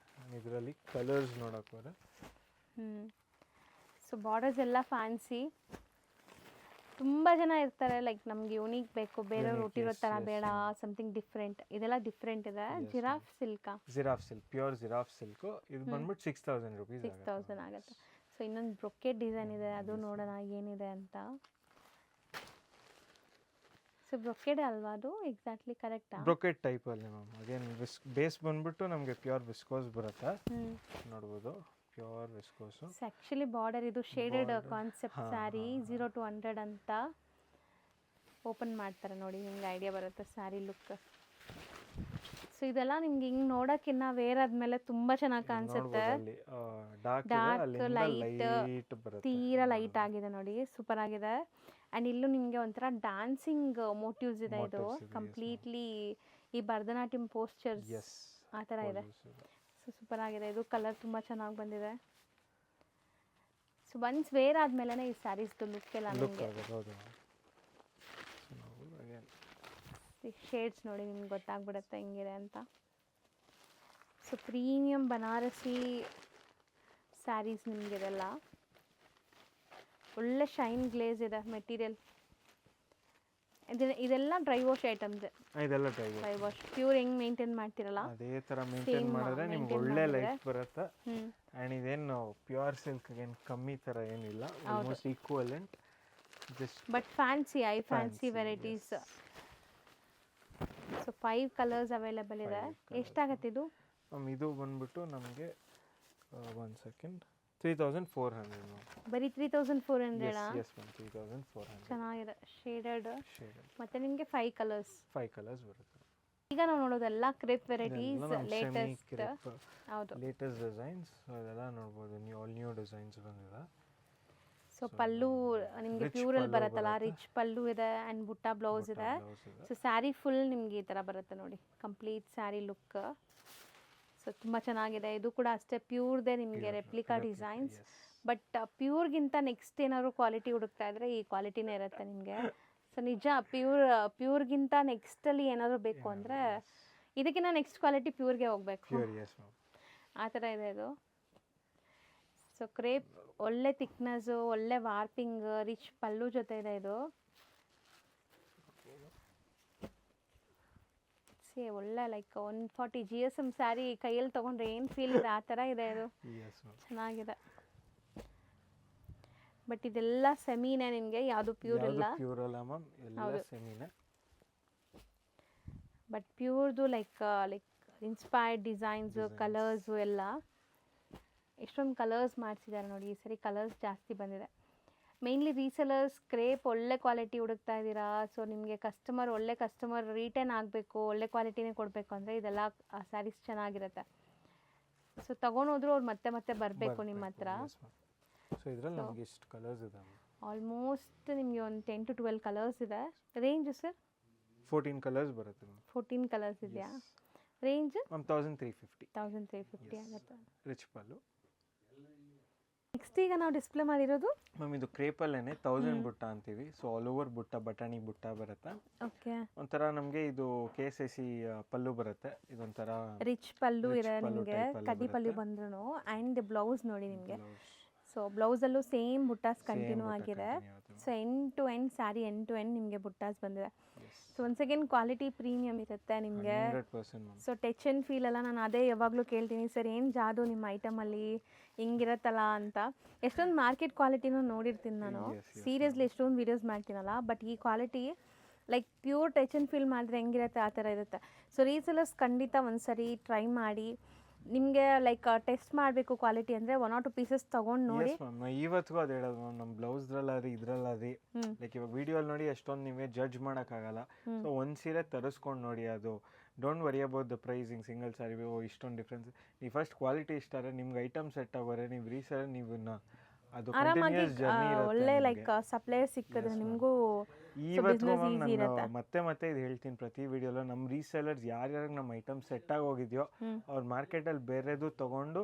ಇದರಲ್ಲಿ ಕಲರ್ಸ್ ನೋಡಕ್ಕೆ ಹೋದ್ರೆ ಸೊ ಬಾರ್ಡರ್ಸ್ ಎಲ್ಲ ಫ್ಯಾನ್ಸಿ. ತುಂಬ ಜನ ಇರ್ತಾರೆ ಲೈಕ್ ನಮ್ಗೆ ಯೂನಿಕ್ ಬೇಕು, ಬೇರೆ ಒಟ್ಟಿರೋ ಥರ ಬೇಡ, ಸಮಥಿಂಗ್ ಡಿಫ್ರೆಂಟ್. ಇದೆಲ್ಲ ಡಿಫ್ರೆಂಟ್ ಇದೆ. ಜಿರಾಫ್ ಸಿಲ್ಕಾ? Giraffe silk, pure giraffe silk. ಇದು ಬಂದ್ಬಿಟ್ಟು 6000 ರುಪೀಸ್. 6000 ಆಗುತ್ತೆ. ಸೊ ಇನ್ನೊಂದು ಬ್ರೊಕೆಟ್ ಡಿಸೈನ್ ಇದೆ, ಅದು ನೋಡೋಣ ಏನಿದೆ ಅಂತ. ಸೊ ಬ್ರೊಕೆಡ್ ಅಲ್ವಾ ಅದು? ಎಕ್ಸಾಕ್ಟ್ಲಿ ಕರೆಕ್ಟಾ? ಬ್ರೊಕೆಟ್ ಟೈಪ್ ಅಲ್ಲಿ ಮ್ಯಾಮ್. ಅಗೇನ್ ಬೇಸ್ ಬಂದ್ಬಿಟ್ಟು ನಮಗೆ ಪ್ಯೂರ್ ವಿಸ್ಕೋಸ್ ಬರುತ್ತೆ, ನೋಡ್ಬೋದು. Pure viscose. ಆ್ಯಕ್ಚುಲಿ ಬಾರ್ಡರ್ ಇದು ಶೇಡೆಡ್ ಕಾನ್ಸೆಪ್ಟ್ ಸ್ಯಾರಿ. 0 to 100 ಅಂತ ಓಪನ್ ಮಾಡ್ತಾರೆ ನೋಡಿ, ನಿಮ್ಗೆ ಐಡಿಯಾ ಬರುತ್ತೆ ಸ್ಯಾರಿ ಲುಕ್. ಸೊ ಇದೆಲ್ಲ ನಿಮ್ಗೆ ಹಿಂಗೆ ನೋಡೋಕ್ಕಿನ್ನ ವೇರ್ ಆದ್ಮೇಲೆ ತುಂಬ ಚೆನ್ನಾಗಿ ಕಾಣಿಸುತ್ತೆ. ಡಾರ್ಕ್ ಲೈಟ್, ತೀರಾ ಲೈಟ್ ಆಗಿದೆ ನೋಡಿ, ಸೂಪರ್ ಆಗಿದೆ. ಆ್ಯಂಡ್ ಇಲ್ಲೂ ನಿಮಗೆ ಒಂಥರ ಡ್ಯಾನ್ಸಿಂಗ್ ಮೋಟಿವ್ಸ್ ಇದೆ. ಇದು ಕಂಪ್ಲೀಟ್ಲಿ ಈ ಭರತನಾಟ್ಯಂ ಪೋಸ್ಚರ್ಸ್ ಆ ಥರ ಇದೆ. ಸೊ ಸೂಪರ್ ಆಗಿದೆ. ಇದು ಕಲರ್ ತುಂಬ ಚೆನ್ನಾಗಿ ಬಂದಿದೆ. ಸೊ ಒನ್ಸ್ ವೇರ್ ಆದಮೇಲೆ ಈ ಸ್ಯಾರೀಸ್ದು ಲುಕ್ ಎಲ್ಲ ನಿಮಗೆ ಶೇಡ್ಸ್ ನೋಡಿ ನಿಮ್ಗೆ ಗೊತ್ತಾಗ್ಬಿಡುತ್ತೆ ಹೆಂಗಿದೆ ಅಂತ. ಸೊ ಪ್ರೀಮಿಯಂ ಬನಾರಸಿ ಸ್ಯಾರೀಸ್ ನಿಮಗಿದೆಲ್ಲ ಒಳ್ಳೆ ಶೈನ್ ಗ್ಲೇಸ್ ಇದೆ ಮೆಟೀರಿಯಲ್. ಇದೆಲ್ಲ ಡ್ರೈ ವಾಶ್ ಐಟಮ್ಸ್. ಇದೆಲ್ಲ ಡ್ರೈ ವಾಶ್ ಪ್ಯೂರ್ ಹೆಂಗ್ ಮೇಂಟೈನ್ ಮಾಡ್ತಿರಲ್ಲ ಅದೇ ತರ ಮೇಂಟೈನ್ ಮಾಡಿದ್ರೆ ನಿಮ್ಗೆ ಒಳ್ಳೆ ಲೈಫ್ ಬರುತ್ತೆ. ಅಂಡ್ ಇದೇನು ಪ್ಯೂರ್ ಸಿಲ್ಕ್ ಏನು ಕಮ್ಮಿ ತರ ಏನಿಲ್ಲ, almost equivalent. But fancy, fancy varieties. So 5 colours available ಇದೆ. ಎಷ್ಟಾಗತ್ತೆ ಇದು? ಇದು ಬಂದ್ಬಿಟ್ಟು ನಮಗೆ 1 ಸೆಕೆಂಡ್ 3400 ಬರೀ 3400. Yes ma'am, 3400. ಚೆನ್ನಾಗಿದೆ. ಶೇಡೆಡ್ ಮತ್ತೆ ನಿಮಗೆ 5 ಕಲರ್ಸ್ ಬರುತ್ತೆ. ಈಗ ನಾವು ನೋಡೋದೆಲ್ಲ ಕ್ರೇಪ್ ವೆರೈಟೀಸ್, ಲೇಟೆಸ್ಟ್. ಹೌದು, ಲೇಟೆಸ್ಟ್ ಡಿಸೈನ್ಸ್. ಅದೆಲ್ಲ ನೋಡ್ಬೋದು, ನ್ಯೂ ಡಿಸೈನ್ಸ್ ಬಂದಿದೆ. ಸೊ ಪಲ್ಲು ನಿಮಗೆ ಪ್ಯೂರಲ್ಲಿ ಬರುತ್ತಲ್ಲ, ರಿಚ್ ಪಲ್ಲು ಇದೆ ಆ್ಯಂಡ್ ಬುಟ್ಟ ಬ್ಲೌಸ್ ಇದೆ. ಸೊ ಸ್ಯಾರಿ ಫುಲ್ ನಿಮಗೆ ಈ ಥರ ಬರುತ್ತೆ ನೋಡಿ, ಕಂಪ್ಲೀಟ್ ಸ್ಯಾರಿ ಲುಕ್. ಸೊ ತುಂಬ ಚೆನ್ನಾಗಿದೆ. ಇದು ಕೂಡ ಅಷ್ಟೇ ಪ್ಯೂರ್ದೇ ನಿಮಗೆ ರೆಪ್ಲಿಕಾ ಡಿಸೈನ್ಸ್. ಬಟ್ ಪ್ಯೂರ್ಗಿಂತ ನೆಕ್ಸ್ಟ್ ಏನಾದ್ರು ಕ್ವಾಲಿಟಿ ಹುಡುಕ್ತಾ ಇದ್ರೆ ಈ ಕ್ವಾಲಿಟಿನೇ ಇರುತ್ತೆ ನಿಮಗೆ. ಸೊ ನಿಜ ಪ್ಯೂರ್ಗಿಂತ ನೆಕ್ಸ್ಟಲ್ಲಿ ಏನಾದರೂ ಬೇಕು ಅಂದರೆ ಇದಕ್ಕಿಂತ ನೆಕ್ಸ್ಟ್ ಕ್ವಾಲಿಟಿ ಪ್ಯೂರ್ಗೆ ಹೋಗಬೇಕು, ಆ ಥರ ಇದೆ ಇದು. ಸೊ ಕ್ರೇಪ್ ಒಳ್ಳೆ ಥಿಕ್ನೆಸ್ಸು, ಒಳ್ಳೆ ವಾರ್ಪಿಂಗ್, ರಿಚ್ ಪಲ್ಲು ಜೊತೆ ಇದೆ ಇದು. ಒಳ್ಳೆ ಲೈಕ್ 140 GSM ಸ್ಯಾರಿ ಕೈಯಲ್ಲಿ ತೊಗೊಂಡ್ರೆ ಏನು ಫೀಲ್ ಇದೆ ಆ ಥರ ಇದೆ ಇದು. ಚೆನ್ನಾಗಿದೆ. ಬಟ್ ಇದೆಲ್ಲ ಸೆಮಿನೇ ನಿಮಗೆ, ಯಾವುದು ಪ್ಯೂರ್ ಇಲ್ಲ. ಬಟ್ ಪ್ಯೂರ್ದು ಲೈಕ್ ಇನ್ಸ್ಪೈರ್ಡ್ ಡಿಸೈನ್ಸು, ಕಲರ್ಸು ಎಲ್ಲ ಎಷ್ಟೊಂದು ಕಲರ್ಸ್ ಮಾಡಿಸಿದ್ದಾರೆ ನೋಡಿ. ಈ ಸರಿ ಕಲರ್ಸ್ ಜಾಸ್ತಿ ಬಂದಿದೆ. ಮೇಯ್ನ್ಲಿ ರೀಸೆಲರ್ಸ್ ಕ್ರೇಪ್ ಒಳ್ಳೆ ಕ್ವಾಲಿಟಿ ಹುಡುಕ್ತಾ ಇದ್ದೀರಾ. ಸೊ ನಿಮಗೆ ಒಳ್ಳೆ ಕಸ್ಟಮರ್ ರಿಟರ್ನ್ ಆಗಬೇಕು, ಒಳ್ಳೆ ಕ್ವಾಲಿಟಿನೇ ಕೊಡಬೇಕು ಅಂದರೆ ಇದೆಲ್ಲ ಸ್ಯಾರೀಸ್ ಚೆನ್ನಾಗಿರುತ್ತೆ. ಸೊ ತೊಗೊಂಡೋದ್ರು ಅವ್ರು ಮತ್ತೆ ಮತ್ತೆ ಬರಬೇಕು ನಿಮ್ಮ ಹತ್ರ. ಸೊ ಇದರಲ್ಲಿ ನಮಗೆ ಎಷ್ಟು ಕಲರ್ಸ್ ಇದೆ? ಆಲ್ಮೋಸ್ಟ್ ನಿಮಗೆ ಒಂದು 10 to 12 ಕಲರ್ಸ್ ಇದೆ. Range sir? 14 ಕಲರ್ಸ್ ಬರುತ್ತೆ. 14 ಕಲರ್ಸ್ ಇದೆಯಾ? ರೇಂಜ್ 1350 ಆಗುತ್ತೆ. ರಿಚ್ ಪಲ್ಲು. ನೆಕ್ಸ್ಟ್ ಈಗ ನಾವು ಡಿಸ್ಪ್ಲೇ ಮಾಡಿರೋದು ಮ್ಯಾಮ್ ಇದು ಕ್ರೇಪಲ್ಲೇನೆ 1000 ಬುಟ್ಟ ಅಂತೀವಿ. ಸೊ ಆಲ್ ಓವರ್ ಬುಟ್ಟ, ಬಟಾಣಿ ಬುಟ್ಟ ಬರುತ್ತೆ. ಓಕೆ. ಒಂಥರ ನಮಗೆ ಇದು KSAC ಪಲ್ಲು ಬರುತ್ತೆ. ಇದೊಂಥರ ರಿಚ್ ಪಲ್ಲು ಇದೆ ನಿಮಗೆ, ಕಡ್ಡಿ ಪಲ್ಲು ಬಂದ್ರೂ. ಆ್ಯಂಡ್ ಬ್ಲೌಸ್ ನೋಡಿ ನಿಮಗೆ ಸೊ ಬ್ಲೌಸಲ್ಲೂ ಸೇಮ್ ಬುಟ್ಟಾಸ್ ಕಂಟಿನ್ಯೂ ಆಗಿದೆ. So end to end sari end to end ನಿಮಗೆ ಬುಟ್ಟಾಸ್ ಬಂದಿದೆ. ಸೊ ಒಂದು ಸೆಕೆಂಡ್ ಕ್ವಾಲಿಟಿ ಪ್ರೀಮಿಯಮ್ ಇರುತ್ತೆ ನಿಮಗೆ. 100% ma'am. So touch and feel ಎಲ್ಲ ನಾನು ಅದೇ ಯಾವಾಗಲೂ ಕೇಳ್ತೀನಿ, ಸರ್ ಏನು ಜಾದು ನಿಮ್ಮ ಐಟಮಲ್ಲಿ ಹಿಂಗಿರತ್ತಲ್ಲ ಅಂತ. ಎಷ್ಟೊಂದು ಮಾರ್ಕೆಟ್ ಕ್ವಾಲಿಟಿನೂ ನೋಡಿರ್ತೀನಿ ನಾನು, ಸೀರಿಯಸ್ಲಿ ಎಷ್ಟೊಂದು ವೀಡಿಯೋಸ್ ಮಾಡ್ತೀನಲ್ಲ, ಬಟ್ ಈ quality like pure touch and feel ಮಾಡಿದ್ರೆ ಹೆಂಗಿರುತ್ತೆ ಆ ಥರ ಇರುತ್ತೆ. ಸೊ ರೀಸೆಲರ್ಸ್ ಖಂಡಿತ ಒಂದು ಸರಿ ಟ್ರೈ ಮಾಡಿ, ನಿಮಗೆ ಲೈಕ್ ಟೆಸ್ಟ್ ಮಾಡಬೇಕು ಕ್ವಾಲಿಟಿ ಅಂದರೆ 1 or 2 ಪೀಸಸ್ ತೊಗೊಂಡು ನೋಡಿ. ಮ್ಯಾಮ್ ನಾ ಇವತ್ತಿಗೂ ಅದು ಹೇಳೋದು ಮ್ಯಾಮ್, ನಮ್ಮ ಬ್ಲೌಸ್ದ್ರಲ್ಲಾದ್ರಿ ಇದ್ರಲ್ಲಾದ್ರಿ ಲೈಕ್ ಇವಾಗ ವಿಡಿಯೋಲ್ಲಿ ನೋಡಿ ಅಷ್ಟೊಂದು ನೀವೇ ಜಡ್ಜ್ ಮಾಡೋಕ್ಕಾಗಲ್ಲ. ಸೊ ಒಂದು ಸೀರೆ ತರಿಸ್ಕೊಂಡು ನೋಡಿ, ಅದು don't worry about the pricing. Single sari ಇಷ್ಟೊಂದು ಡಿಫ್ರೆನ್ಸ್. ನೀವು ಫಸ್ಟ್ ಕ್ವಾಲಿಟಿ ಇಷ್ಟ ಆದರೆ ನಿಮ್ಗೆ ಐಟಮ್ ಸೆಟ್ ಆಗೋರೆ ನೀವು ರೀಸೆಲ್ ನೀವು ಅದು ಆರಾಮಾಗಿ ಕಂಟಿನ್ಯೂಸ್ ಜರ್ನಿ ಒಳ್ಳೆ ಇರುತ್ತೆ. ಲೈಕ್ ಸಪ್ಲೈಯರ್ ಸಿಕ್ಕಿದ್ರೆ ನಿಮಗೂ ಇವತ್ತಿಗೂ ಮ್ಯಾಮ್ ನಾನು ಮತ್ತೆ ಇದು ಹೇಳ್ತೀನಿ ಪ್ರತಿ ವಿಡಿಯೋలో, ನಮ್ಮ ರೀಸೆಲರ್ಸ್ ಯಾರ್ಯಾರಿಗೆ ನಮ್ಮ ಐಟಮ್ ಸೆಟ್ ಆಗಿ ಹೋಗಿದೆಯೋ ಅವ್ರು ಮಾರ್ಕೆಟಲ್ಲಿ ಬೇರೆದು ತೊಗೊಂಡು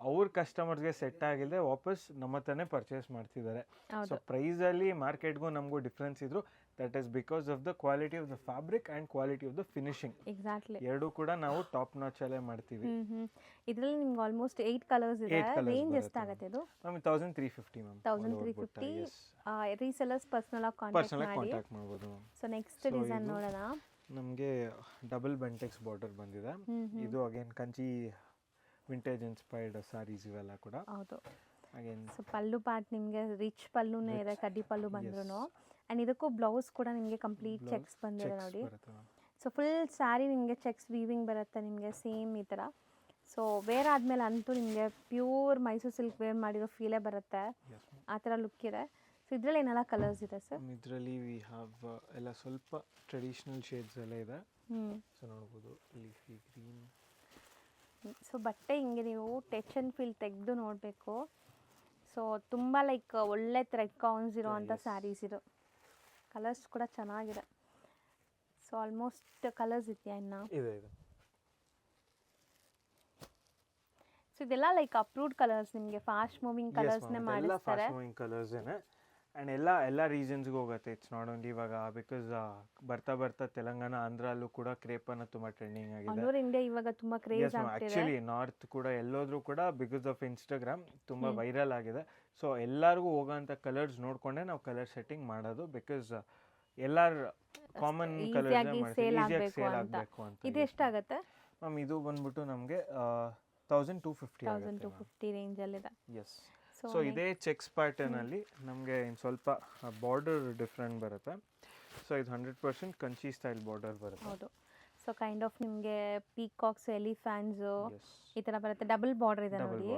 ಅವ್ರ ಕಸ್ಟಮರ್ಸ್ಗೆ ಸೆಟ್ ಆಗಿಲ್ಲದೆ ವಾಪಸ್ ನಮ್ಮ ಹತ್ರನೇ ಪರ್ಚೇಸ್ ಮಾಡ್ತಿದ್ದಾರೆ. ಸೊ ಪ್ರೈಸಲ್ಲಿ ಮಾರ್ಕೆಟ್ಗೂ ನಮಗೂ ಡಿಫ್ರೆನ್ಸ್ ಇದ್ರು, that is because of the quality of the fabric and quality of the finishing. Exactly ಎರಡೂ ಕೂಡ ನಾವು ಟಾಪ್ ನಾಚಲ್ಲೇ ಮಾಡ್ತೀವಿ. ಇದರಲ್ಲಿ ನಿಮ್ಗೆ ಆಲ್ಮೋಸ್ಟ್ 8 ಕಲರ್ಸ್ ಇದೆ. ರೇಂಜ್ ಎಷ್ಟಾಗುತ್ತೆ ಇದು? Ma'am 1350 ma'am. 1350 ರೀಸೆಲರ್ಸ್ ಪರ್ಸನಲ್ ಆಗಿ ಕಾಂಟ್ಯಾಕ್ಟ್ ಮಾಡ್ಬೋದು ಮ್ಯಾಮ್. ಸೊ ನೆಕ್ಸ್ಟ್ ಡಿಸೈನ್ ನೋಡೋಣ. ನಮಗೆ ಡಬಲ್ ಬೆಂಟೆಕ್ಸ್ ಬಾರ್ಡರ್ ಬಂದಿದೆ. ಇದು again Kanchi vintage inspired sarees ಇವೆಲ್ಲ ಕೂಡ. ಹೌದು. ಅಗೇನ್ ಸೊ ಪಲ್ಲು ಪಾರ್ಟ್ ನಿಮಗೆ ರಿಚ್ ಪಲ್ಲುನೇ ಇದೆ, ಕಡ್ಡಿ ಪಲ್ಲು ಬಂದ್ರು. ಆ್ಯಂಡ್ ಇದಕ್ಕೂ ಬ್ಲೌಸ್ ಕೂಡ ನಿಮಗೆ ಕಂಪ್ಲೀಟ್ ಚೆಕ್ಸ್ ಬಂದಿದೆ ನೋಡಿ. ಸೊ ಫುಲ್ ಸ್ಯಾರಿ ನಿಮಗೆ ಚೆಕ್ಸ್ ವೀವಿಂಗ್ ಬರುತ್ತೆ ನಿಮಗೆ ಸೇಮ್ ಈ ಥರ. ಸೊ ವೇರ್ ಆದಮೇಲೆ ಅಂತೂ ನಿಮಗೆ ಪ್ಯೂರ್ ಮೈಸೂರು ಸಿಲ್ಕ್ ವೇರ್ ಮಾಡಿರೋ ಫೀಲೇ ಬರುತ್ತೆ, ಆ ಥರ ಲುಕ್ ಇದೆ. ಸೊ ಇದರಲ್ಲಿ ಏನೆಲ್ಲ ಕಲರ್ಸ್ ಇದೆ ಸರ್? ಇದರಲ್ಲಿ ವಿ ಹ್ಯಾವ್ ಎಲ್ಲ ಸ್ವಲ್ಪ ಟ್ರೆಡಿಷ್ನಲ್ ಶೇಡ್ಸ್ ಎಲ್ಲ ಇದೆ. ಸೊ ನೋಡ್ಬೋದು ಲೀಫಿ ಗ್ರೀನ್. ಸೊ ಬಟ್ಟೆ ಹಿಂಗೆ ನೀವು ಟಚ್ ಆ್ಯಂಡ್ ಫೀಲ್ ತೆಗೆದು ನೋಡಬೇಕು. ಸೊ ತುಂಬ ಲೈಕ್ ಒಳ್ಳೆ ಥ್ರೆಡ್ ಕೌನ್ಸ್ ಇರೋ ಅಂಥ ಸ್ಯಾರೀಸ್ ಇದು. ಕಲರ್ಸ್ ಕೂಡ ಚೆನ್ನಾಗಿದೆ. ಸೊ ಆಲ್ಮೋಸ್ಟ್ ಕಲರ್ಸ್ ಇದೆಯಾ ಇನ್ನು? ಇದೆ. ಸೊ ಇದೆಲ್ಲ ಲೈಕ್ ಅಪ್ರೂವ್ಡ್ ಕಲರ್ಸ್, ನಿಮಗೆ ಫಾಸ್ಟ್ ಮೂವಿಂಗ್ ಕಲರ್ಸ್ನೇ ಮಾಡಿಸ್ತಾರೆ. ಫಾಸ್ಟ್ ಮೂವಿಂಗ್ ಕಲರ್ಸ್ ಏನೇ ಆ್ಯಂಡ್ ಎಲ್ಲ ರೀಜನ್ಸ್ಗೂ ಹೋಗುತ್ತೆ. ಇಟ್ಸ್ ನಾಟ್ ಓನ್ಲಿ ಇವಾಗ ಬಿಕಾಸ್ ಬರ್ತಾ ತೆಲಂಗಾಣ ಆಂಧ್ರಲ್ಲೂ ಕೂಡ ಕ್ರೇಪನ್ನು ತುಂಬ ಟ್ರೆಂಡಿಂಗ್ ಆಗಿದೆ. ಆಲ್ ಇಂಡಿಯಾ ಇವಾಗ ತುಂಬ ಕ್ರೇಜ್ ಆಗ್ತಿದೆ. ಆ್ಯಕ್ಚುಲಿ ನಾರ್ತ್ ಕೂಡ ಎಲ್ಲೋದ್ರೂ ಕೂಡ ಬಿಕಾಸ್ ಆಫ್ ಇನ್ಸ್ಟಾಗ್ರಾಮ್ ತುಂಬ ವೈರಲ್ ಆಗಿದೆ. ಸೊ ಎಲ್ಲರಿಗೂ ಹೋಗೋಂಥ ಕಲರ್ಸ್ ನೋಡಿಕೊಂಡೆ ನಾವು ಕಲರ್ ಸೆಟ್ಟಿಂಗ್ ಮಾಡೋದು, ಬಿಕಾಸ್ ಎಲ್ಲರ ಕಾಮನ್ ಕಲರ್ಸ್ ಸೇಲ್ ಆಗಬೇಕು ಅಂತ. ಇದು ಎಷ್ಟಾಗುತ್ತೆ ಮ್ಯಾಮ್? ಇದು ಬಂದ್ಬಿಟ್ಟು ನಮಗೆ 1250 ರೇಂಜಲ್ಲಿದೆ. ಎಸ್. ಸೊ ಇದೇ ಚೆಕ್ಸ್ ಪ್ಯಾಟರ್ನಲ್ಲಿ ನಮಗೆ ಇನ್ನು ಸ್ವಲ್ಪ ಬಾರ್ಡರ್ ಡಿಫ್ರೆಂಟ್ ಬರುತ್ತೆ. ಸೊ ಇದು 100% ಕಂಚಿ ಸ್ಟೈಲ್ ಬಾರ್ಡರ್ ಬರುತ್ತೆ. ಹೌದು. ಸೊ ಕೈಂಡ್ ಆಫ್ ನಿಮಗೆ ಪೀಕಾಕ್ಸ್, ಎಲಿಫ್ಯಾಂಟ್ಸು ಈ ಥರ ಬರುತ್ತೆ. ಡಬಲ್ ಬಾರ್ಡರ್ ಇದೆ ನೋಡಿ.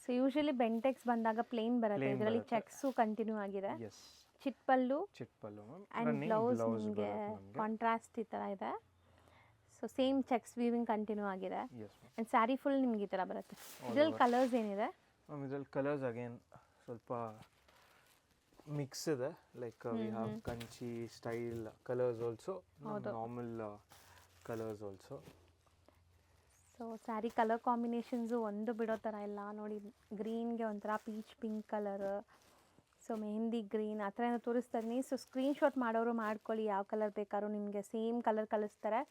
ಸೊ ಯೂಶಲಿ ಬೆಂಟೆಕ್ಸ್ ಬಂದಾಗ ಪ್ಲೇನ್ ಬರುತ್ತೆ, ಇದರಲ್ಲಿ ಚೆಕ್ಸು ಕಂಟಿನ್ಯೂ ಆಗಿದೆ. ಚಿಟ್ ಪಲ್ಲು ಆ್ಯಂಡ್ ಬ್ಲೌಸ್ ನಿಮಗೆ ಕಾಂಟ್ರಾಸ್ಟ್ ಈ ಥರ ಇದೆ. So same cheques weaving continue ಆಗಿದೆ. ಆ್ಯಂಡ್ ಸ್ಯಾರಿ ಫುಲ್ ನಿಮ್ಗೆ ಈ ಥರ ಬರುತ್ತೆ. ಇದರಲ್ಲಿ ಕಲರ್ಸ್ ಏನಿದೆ ಮ್ಯಾಮ್? ಇದರಲ್ಲಿ ಕಲರ್ಸ್ ಅಗೇನ್ ಸ್ವಲ್ಪ ಮಿಕ್ಸ್ ಇದೆ. Like we have Kanchi style colours also, normal colours also. So sari colour combinations ಒಂದು ಬಿಡೋ ಥರ ಇಲ್ಲ ನೋಡಿ. ಗ್ರೀನ್ಗೆ ಒಂಥರ peach pink colour, so mehndi green ಆ ಥರ ಏನೋ ತೋರಿಸ್ತಾ ಇದ್ದೀನಿ. ಸೊ ಸ್ಕ್ರೀನ್ಶಾಟ್ ಮಾಡೋರು ಮಾಡ್ಕೊಳ್ಳಿ, ಯಾವ ಕಲರ್ ಬೇಕಾದ್ರೂ ನಿಮಗೆ ಸೇಮ್ ಕಲರ್ ಕಳಿಸ್ತಾರೆ.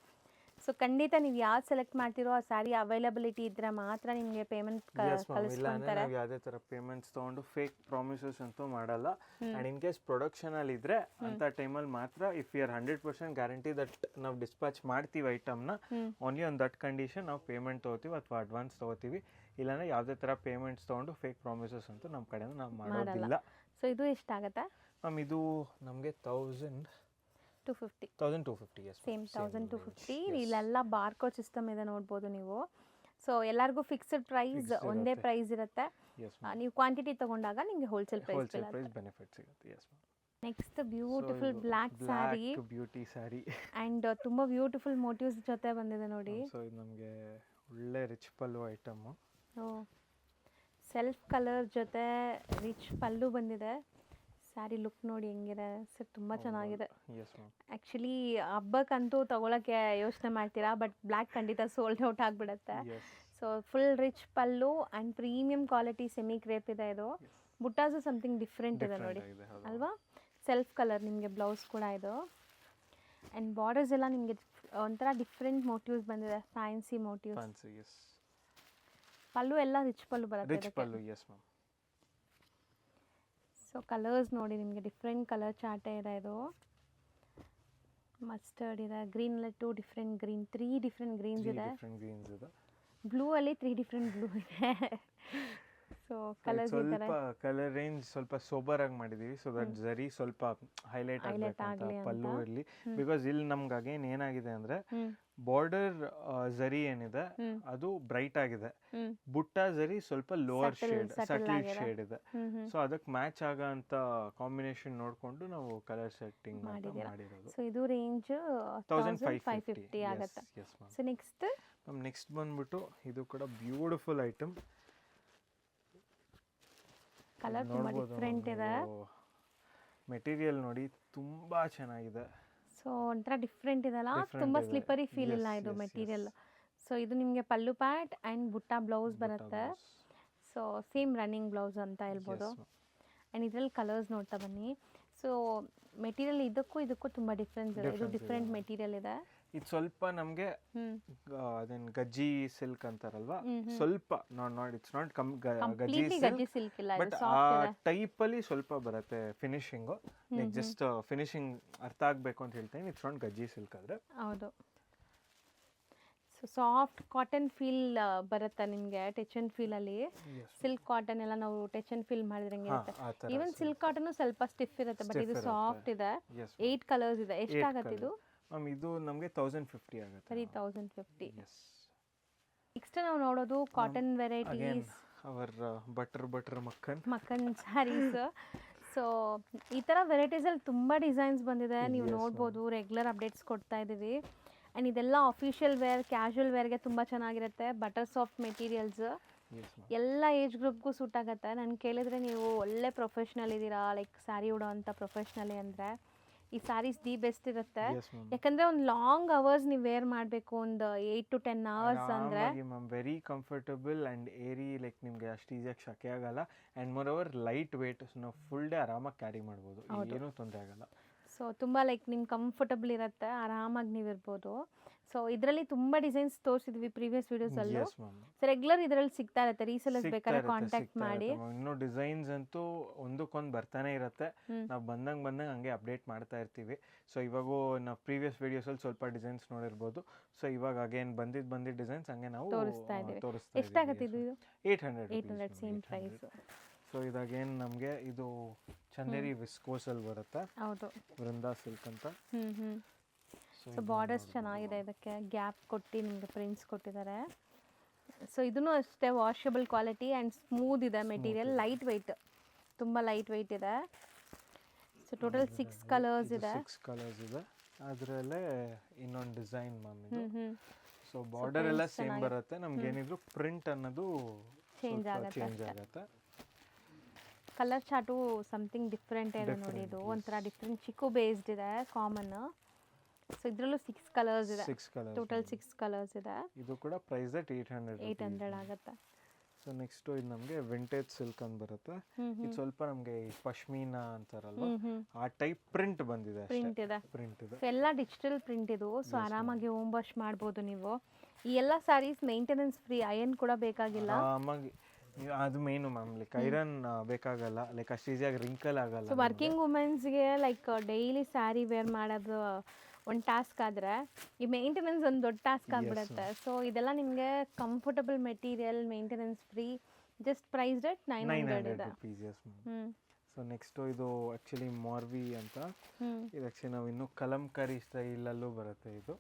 ಸೊ ಖಂಡಿತ ನೀವು ಯಾವ್ದು ಸೆಲೆಕ್ಟ್ ಮಾಡ್ತಿರೋ ಆ ಸ್ಯಾರಿ ಅವೈಲಬಿಲಿಟಿ ಇದ್ದರೆ ಮಾತ್ರ ನಿಮಗೆ ಪೇಮೆಂಟ್ ಕಳಿಸ್ಕೊಳ್ತಾರೆ. ನಾವು ಯಾವುದೇ ಥರ ಪೇಮೆಂಟ್ಸ್ ತೊಗೊಂಡು ಫೇಕ್ ಪ್ರಾಮಿಸಸ್ ಅಂತೂ ಮಾಡಲ್ಲ. ಆ್ಯಂಡ್ ಇನ್ ಕೇಸ್ ಪ್ರೊಡಕ್ಷನಲ್ಲಿ ಇದ್ದರೆ ಅಂಥ ಟೈಮಲ್ಲಿ ಮಾತ್ರ if you are 100% guarantee that ನಾವು ಡಿಸ್ಪ್ಯಾಚ್ ಮಾಡ್ತೀವಿ ಐಟಮ್ನ, ಓನ್ಲಿ ಆನ್ ದಟ್ ಕಂಡೀಷನ್ ನಾವು ಪೇಮೆಂಟ್ ತೊಗೋತೀವಿ ಅಥವಾ ಅಡ್ವಾನ್ಸ್ ತೊಗೋತೀವಿ. ಇಲ್ಲಾಂದರೆ ಯಾವುದೇ ಥರ ಪೇಮೆಂಟ್ಸ್ ತೊಗೊಂಡು ಫೇಕ್ ಪ್ರಾಮಿಸಸ್ ಅಂತೂ ನಮ್ಮ ಕಡೆಯಿಂದ ನಾವು ಮಾಡೋದಿಲ್ಲ. ಸೊ ಇದು ಎಷ್ಟಾಗುತ್ತೆ ಮ್ಯಾಮ್? ಇದು ನಮಗೆ 1250. Yes same 1250. ಇಲ್ಲೆಲ್ಲ ಬಾರ್ಕೋಡ್ ಸಿಸ್ಟಮ್ ಇದೆ ನೋಡ್ಬೋದು ನೀವು. ಸೊ ಎಲ್ಲರಿಗೂ ಫಿಕ್ಸ್ಡ್ ಪ್ರೈಸ್, ಒಂದೇ ಪ್ರೈಸ್ ಇರುತ್ತೆ. ನೀವು ಕ್ವಾಂಟಿಟಿ ತಗೊಂಡಾಗ ನಿಮಗೆ ಹೋಲ್ಸೇಲ್ ಪ್ರೈಸ್ ಬೆನಿಫಿಟ್ ಸಿಗುತ್ತೆ. Yes ma'am. Next beautiful black sari, beauty sari and ತುಂಬ ಬ್ಯೂಟಿಫುಲ್ ಮೋಟಿವ್ಸ್ ಜೊತೆ ಬಂದಿದೆ ನೋಡಿ. ಸೊ ಇದು ನಮಗೆ ಒಳ್ಳೆ ರಿಚ್ ಪಲ್ಲು ಐಟಮು. ಸೆಲ್ಫ್ ಕಲರ್ ಜೊತೆ ರಿಚ್ ಪಲ್ಲು ಬಂದಿದೆ. ಸ್ಯಾರಿ ಲುಕ್ ನೋಡಿ ಹೆಂಗಿದೆ ಸರ್, ತುಂಬ ಚೆನ್ನಾಗಿದೆ. ಆ್ಯಕ್ಚುಲಿ ಹಬ್ಬಕ್ಕಂತೂ ತೊಗೊಳಕ್ಕೆ ಯೋಚನೆ ಮಾಡ್ತೀರಾ, ಬಟ್ ಬ್ಲ್ಯಾಕ್ ಖಂಡಿತ ಸೋಲ್ಡ್ ಔಟ್ ಆಗಿಬಿಡುತ್ತೆ. So full rich pallu and premium quality semi crepe ಇದೆ. ಇದು ಬುಟ್ಟಾಸು ಸಮಥಿಂಗ್ ಡಿಫ್ರೆಂಟ್ ಇದೆ ನೋಡಿ ಅಲ್ವಾ. ಸೆಲ್ಫ್ ಕಲರ್ ನಿಮಗೆ ಬ್ಲೌಸ್ ಕೂಡ ಇದು. ಆ್ಯಂಡ್ ಬಾರ್ಡರ್ಸ್ ಎಲ್ಲ ನಿಮಗೆ ಒಂಥರ ಡಿಫ್ರೆಂಟ್ ಮೋಟಿವ್ಸ್ ಬಂದಿದೆ, ಫ್ಯಾನ್ಸಿ ಮೋಟಿವ್ಸ್. ಪಲ್ಲು ಎಲ್ಲ ರಿಚ್ ಪಲ್ಲು ಬರುತ್ತೆ. ಸೊ ಕಲರ್ಸ್ ನೋಡಿ ನಿಮಗೆ ಡಿಫ್ರೆಂಟ್ ಕಲರ್ ಚಾರ್ಟೇ ಇದೆ ಇದು. ಮಸ್ಟರ್ಡ್ ಇದೆ, ಗ್ರೀನಲ್ಲಿ 2 ಡಿಫ್ರೆಂಟ್ ಗ್ರೀನ್, 3 ಡಿಫ್ರೆಂಟ್ ಗ್ರೀನ್ಸ್ ಇದೆ. ಬ್ಲೂ ಅಲ್ಲಿ 3 ಡಿಫ್ರೆಂಟ್ ಬ್ಲೂ ಇದೆ. ಸೊ ಕಲರ್ಸ್ ಈ ಥರ ಸ್ವಲ್ಪ ಕಲರ್ ರೇಂಜ್ ಸ್ವಲ್ಪ ಸೋಬರ್ ಆಗಿ ಮಾಡಿದೀವಿ, ಸೊ ದಟ್ ಜರಿ ಸ್ವಲ್ಪ ಹೈಲೈಟ್ ಆಗಬೇಕಂತ ಪಲ್ಲು ಇರಲಿ. ಬಿಕಾಸ್ ಇಲ್ಲಿ ನಮ್ಗೆ ಅಗೇನ್ ಏನಾಗಿದೆ ಅಂದ್ರೆ ಬಾರ್ಡರ್ ಜರಿ ಏನಿದೆ ಅದು ಬ್ರೈಟ್ ಆಗಿದೆ, ಬುಟ್ಟ ಜರಿ ಸ್ವಲ್ಪ ಲೋವರ್ ಶೇಡ್, ಸಟಲ್ ಶೇಡ್ ಇದೆ. ಸೊ ಅದಕ್ಕೆ ಮ್ಯಾಚ್ ಆಗೋ ಅಂತ ಕಾಂಬಿನೇಷನ್ ನೋಡ್ಕೊಂಡು ನಾವು ಕಲರ್ ಸೆಟ್ಟಿಂಗ್ ಮಾಡಿರೋದು. ಸೊ ಇದು ರೇಂಜ್ 1550 ಆಗುತ್ತೆ. ಸೊ ನೆಕ್ಸ್ಟ್ ಬಂದ್ಬಿಟ್ಟು ಇದು ಕೂಡ ಬ್ಯೂಟಿಫುಲ್ ಐಟಮ್. ಕಲರ್ ತುಂಬಾ ಡಿಫ್ರೆಂಟ್ ಇದೆ, ಮೆಟೀರಿಯಲ್ ನೋಡಿ ತುಂಬಾ ಚೆನ್ನಾಗಿದೆ. ಸೊ ಒಂಥರ ಡಿಫ್ರೆಂಟ್ ಇದೆಲ್ಲ, ತುಂಬಾ ಸ್ಲಿಪ್ಪರಿ ಫೀಲ್ ಇಲ್ಲ ಇದು ಮೆಟೀರಿಯಲ್. ಸೊ ಇದು ನಿಮಗೆ ಪಲ್ಲು ಪ್ಯಾಟ್ ಆ್ಯಂಡ್ ಬುಟ್ಟ ಬ್ಲೌಸ್ ಬರುತ್ತೆ. ಸೊ ಸೇಮ್ ರನ್ನಿಂಗ್ ಬ್ಲೌಸ್ ಅಂತ ಹೇಳ್ಬೋದು. ಆ್ಯಂಡ್ ಇದರಲ್ಲಿ ಕಲರ್ಸ್ ನೋಡ್ತಾ ಬನ್ನಿ. ಸೊ ಮೆಟೀರಿಯಲ್ ಇದಕ್ಕೂ ತುಂಬ ಡಿಫ್ರೆನ್ಸ್ ಇದೆ. ಇದು ಡಿಫ್ರೆಂಟ್ ಮೆಟೀರಿಯಲ್ ಇದೆ. ಇದು ಸ್ವಲ್ಪ ನಮಗೆ ಅದೇನು ಗಜ್ಜಿ ಸಿಲ್ಕ್ ಅಂತಾರಲ್ವಾ, ಸ್ವಲ್ಪ ಇಟ್ಸ್ ನಾಟ್ ಗಜ್ಜಿ ಸಿಲ್ಕ್ ಇಲ್ಲ, ಬಟ್ ಆ ಟೈಪಲ್ಲಿ ಸ್ವಲ್ಪ ಬರುತ್ತೆ ಫಿನಿಶಿಂಗು. ಲೈಕ್ ಜಸ್ಟ್ ಫಿನಿಶಿಂಗ್ ಅರ್ಥ ಆಗಬೇಕು ಅಂತ ಹೇಳ್ತೀನಿ, ಇಟ್ಸ್ ನಾಟ್ ಗಜ್ಜಿ ಸಿಲ್ಕ್ ಆದರೆ. ಹೌದು. ಸೊ ಸಾಫ್ಟ್ ಕಾಟನ್ ಫೀಲ್ ಬರುತ್ತೆ ನಿಮಗೆ, ಟಚ್ ಅಂಡ್ ಫೀಲಲ್ಲಿ. ಸಿಲ್ಕ್ ಕಾಟನ್ ಎಲ್ಲ ನಾವು ಟಚ್ ಅಂಡ್ ಫೀಲ್ ಮಾಡಿದ್ರೆ ಹೆಂಗೆ ಇರುತ್ತೆ, ಈವನ್ ಸಿಲ್ಕ್ ಕಾಟನ್ ಸ್ವಲ್ಪ ಸ್ಟಿಫ್ ಇರುತ್ತೆ, ಬಟ್ ಇದು ಸಾಫ್ಟ್ ಇದೆ. 8 ಕಲರ್ಸ್ ಇದೆ. ಎಷ್ಟಾಗತ್ತೆ ಇದು? ಇದು ನಮಗೆ 1050 ಆಗುತ್ತೆ. 3050. ನೆಕ್ಸ್ಟ್ ನಾವು ನೋಡೋದು ಕಾಟನ್ ವೆರೈಟೀಸ್, ಅವರ್ ಬಟರ್ ಮಕ್ಕನ್ ಸ್ಯಾರೀಸ್. ಸೊ ಈ ಥರ ವೆರೈಟೀಸಲ್ಲಿ ತುಂಬ ಡಿಸೈನ್ಸ್ ಬಂದಿದೆ, ನೀವು ನೋಡ್ಬೋದು. ರೆಗ್ಯುಲರ್ ಅಪ್ಡೇಟ್ಸ್ ಕೊಡ್ತಾ ಇದ್ದೀವಿ. ಆ್ಯಂಡ್ ಇದೆಲ್ಲ ಅಫಿಷಿಯಲ್ ವೇರ್, ಕ್ಯಾಶುವಲ್ ವೇರ್ಗೆ ತುಂಬ ಚೆನ್ನಾಗಿರುತ್ತೆ. ಬಟರ್ ಸಾಫ್ಟ್ ಮೆಟೀರಿಯಲ್ಸ್, ಎಲ್ಲ ಏಜ್ ಗ್ರೂಪ್ಗೂ ಸೂಟ್ ಆಗುತ್ತೆ. ನಾನು ಕೇಳಿದ್ರೆ ನೀವು ಒಳ್ಳೆ ಪ್ರೊಫೆಷ್ನಲ್ ಇದ್ದೀರಾ, ಲೈಕ್ ಸ್ಯಾರಿ ಉಡೋ ಅಂಥ ಪ್ರೊಫೆಷ್ನಲಿ ಅಂದರೆ ಈ ಸ್ಯಾರೀಸ್ ದಿ ಬೆಸ್ಟ್ ಇರುತ್ತೆ. ಯಾಕಂದರೆ ಒಂದು ಲಾಂಗ್ ಅವರ್ಸ್ ನೀವು ವೇರ್ ಮಾಡಬೇಕು, ಒಂದು 8 to 10 hours ಅಂದರೆ ವೆರಿ ಕಂಫರ್ಟಬಲ್ ಆ್ಯಂಡ್ ಏರಿ. ಲೈಕ್ ನಿಮಗೆ ಅಷ್ಟು ಈಸಿಯಾಗಿ ಶಕೆ ಆಗಲ್ಲ. And more over light weight, ನಾವು ಫುಲ್ ಡೇ ಆರಾಮಾಗಿ ಕ್ಯಾರಿ ಮಾಡ್ಬೋದು, ಏನೂ ತೊಂದರೆ ಆಗಲ್ಲ. ಸೊ ತುಂಬ ಲೈಕ್ ನಿಮ್ಗೆ ಕಂಫರ್ಟಬಲ್ ಇರುತ್ತೆ, ಆರಾಮಾಗಿ ನೀವು ಇರ್ಬೋದು. ಸೊ ಇದರಲ್ಲಿ ತುಂಬ ಡಿಸೈನ್ಸ್ ತೋರಿಸಿದ್ವಿ ಪ್ರೀವಿಯಸ್ ವಿಡಿಯೋಸಲ್ಲೂ. ಸೊ ರೆಗ್ಯುಲರ್ ಇದರಲ್ಲಿ ಸಿಗ್ತಾ ಇರುತ್ತೆ, ರೀಸೆಲ್ಲರ್ಸ್ ಬೇಕಾದ್ರೆ ಕಾಂಟ್ಯಾಕ್ಟ್ ಮಾಡಿ. ಇನ್ನೂ ಡಿಸೈನ್ಸ್ ಅಂತೂ ಒಂದಕ್ಕೊಂದು ಬರ್ತಾನೆ ಇರುತ್ತೆ, ನಾವು ಬಂದಂಗೆ ಹಂಗೆ ಅಪ್ಡೇಟ್ ಮಾಡ್ತಾ ಇರ್ತೀವಿ. ಸೊ ಇವಾಗೂ ನಾವು ಪ್ರೀವಿಯಸ್ ವಿಡಿಯೋಸಲ್ಲಿ ಸ್ವಲ್ಪ ಡಿಸೈನ್ಸ್ ನೋಡಿರ್ಬೋದು. ಸೊ ಇವಾಗ ಅಗೇನ್ ಬಂದಿದ್ದ ಡಿಸೈನ್ಸ್ ಹಂಗೆ ನಾವು ತೋರಿಸ್ತಾ ಇದ್ದೀವಿ. ಎಷ್ಟಾಗುತ್ತೆ ಇದು? 800 ಸೇಮ್ ಪ್ರೈಸ್. ಸೊ ಇದಾಗೇನು ನಮಗೆ ಇದು ಚಂದೇರಿ ವಿಸ್ಕೋಸಲ್ಲಿ ಬರುತ್ತೆ. ಹೌದು, ವೃಂದಾ ಸಿಲ್ಕ್ ಅಂತ. ಸೊ ಬಾರ್ಡರ್ಸ್ ಚೆನ್ನಾಗಿದೆ, ಇದಕ್ಕೆ ಗ್ಯಾಪ್ ಕೊಟ್ಟು ನಿಮಗೆ ಪ್ರಿಂಟ್ಸ್ ಕೊಟ್ಟಿದ್ದಾರೆ. ಸೊ ಇದೂ ಅಷ್ಟೇ ವಾಷಬಲ್ ಕ್ವಾಲಿಟಿ ಆ್ಯಂಡ್ ಸ್ಮೂತ್ ಇದೆ ಮೆಟೀರಿಯಲ್, ಲೈಟ್ ವೆಯ್ಟ್, ತುಂಬ ಲೈಟ್ ವೆಯ್ಟ್ ಇದೆ. ಸೊ ಟೋಟಲ್ 6 ಕಲರ್ಸ್ ಇದೆ. ಅದರಲ್ಲೇ ಇನ್ನೊಂದು ಡಿಸೈನ್ ಮ್ಯಾಮ್ ಇದು. ಸೊ ಬಾರ್ಡರ್ ಎಲ್ಲ ಸೇಮ್ ಬರುತ್ತೆ, ನಮ್ಗೆ ಏನಿದ್ರು ಪ್ರಿಂಟ್ ಅನ್ನೋದು ಚೇಂಜ್ ಆಗುತ್ತೆ. ಕಲರ್ ಚಾರ್ಟು ಸಮಥಿಂಗ್ ಡಿಫ್ರೆಂಟ್ ಇದೆ ನೋಡಿ, ಇದು ಒಂಥರ ಡಿಫ್ರೆಂಟ್ ಚಿಕ್ಕು ಬೇಸ್ಡ್ ಇದೆ, ಕಾಮನ್. ಸೊ ಇದರಲ್ಲೂ 6 ಕಲರ್ಸ್ ಇದೆ, ಟೋಟಲ್ 6 ಕಲರ್ಸ್ ಇದೆ. ಇದು ಕೂಡ ಪ್ರೈಸ್ 800 ಆಗುತ್ತೆ. ಸೊ ನೆಕ್ಸ್ಟ್ ಇದು ನಮಗೆ ವಿಂಟೇಜ್ ಸಿಲ್ಕ್ ಅಂತ ಬರುತ್ತೆ. ಇದು ಸ್ವಲ್ಪ ನಮಗೆ ಪಶ್ಮೀನಾ ಅಂತಾರಲ್ವ, ಆ ಟೈಪ್ ಪ್ರಿಂಟ್ ಬಂದಿದೆ, ಪ್ರಿಂಟ್ ಇದೆ. ಎಲ್ಲ ಡಿಜಿಟಲ್ ಪ್ರಿಂಟ್ ಇದು. ಸೊ ಆರಾಮಾಗಿ ಹೋಮ್ ವಾಶ್ ಮಾಡ್ಬೋದು ನೀವು. ಈ ಎಲ್ಲ ಸ್ಯಾರೀಸ್ ಮೇಂಟೆನೆನ್ಸ್ ಫ್ರೀ, ಅಯನ್ ಕೂಡ ಬೇಕಾಗಿಲ್ಲ. ಆರಾಮಾಗಿ ಅದು ಮೇನು ಮ್ಯಾಮ್, ಲೈಕ್ ಐರನ್ ಬೇಕಾಗಲ್ಲ, ಲೈಕ್ ಅಷ್ಟು ಈಸಿಯಾಗಿ ರಿಂಕಲ್ ಆಗಲ್ಲ. ಸೊ ವರ್ಕಿಂಗ್ ವುಮೆನ್ಸ್ಗೆ ಲೈಕ್ ಡೈಲಿ ಸ್ಯಾರಿ ವೇರ್ ಮಾಡೋದು ಒಂದು ಟಾಸ್ಕ್ ಆದರೆ ಈ ಮೇಂಟೆನೆನ್ಸ್ ಒಂದು ದೊಡ್ಡ ಟಾಸ್ಕ್ ಆಗಿಬಿಡುತ್ತೆ. ಸೊ ಇದೆಲ್ಲ ನಿಮಗೆ comfortable material, maintenance free, just priced at 900 ಇದೆ. ಸೊ ನೆಕ್ಸ್ಟು ಇದು ಆ್ಯಕ್ಚುಲಿ ಮಾರ್ವಿ ಅಂತ. ಇದು ಆ್ಯಕ್ಚುಲಿ ನಾವು ಇನ್ನೂ ಕಲಂಕಾರಿ ಸ್ಟೈಲಲ್ಲೂ ಬರುತ್ತೆ ಇದು.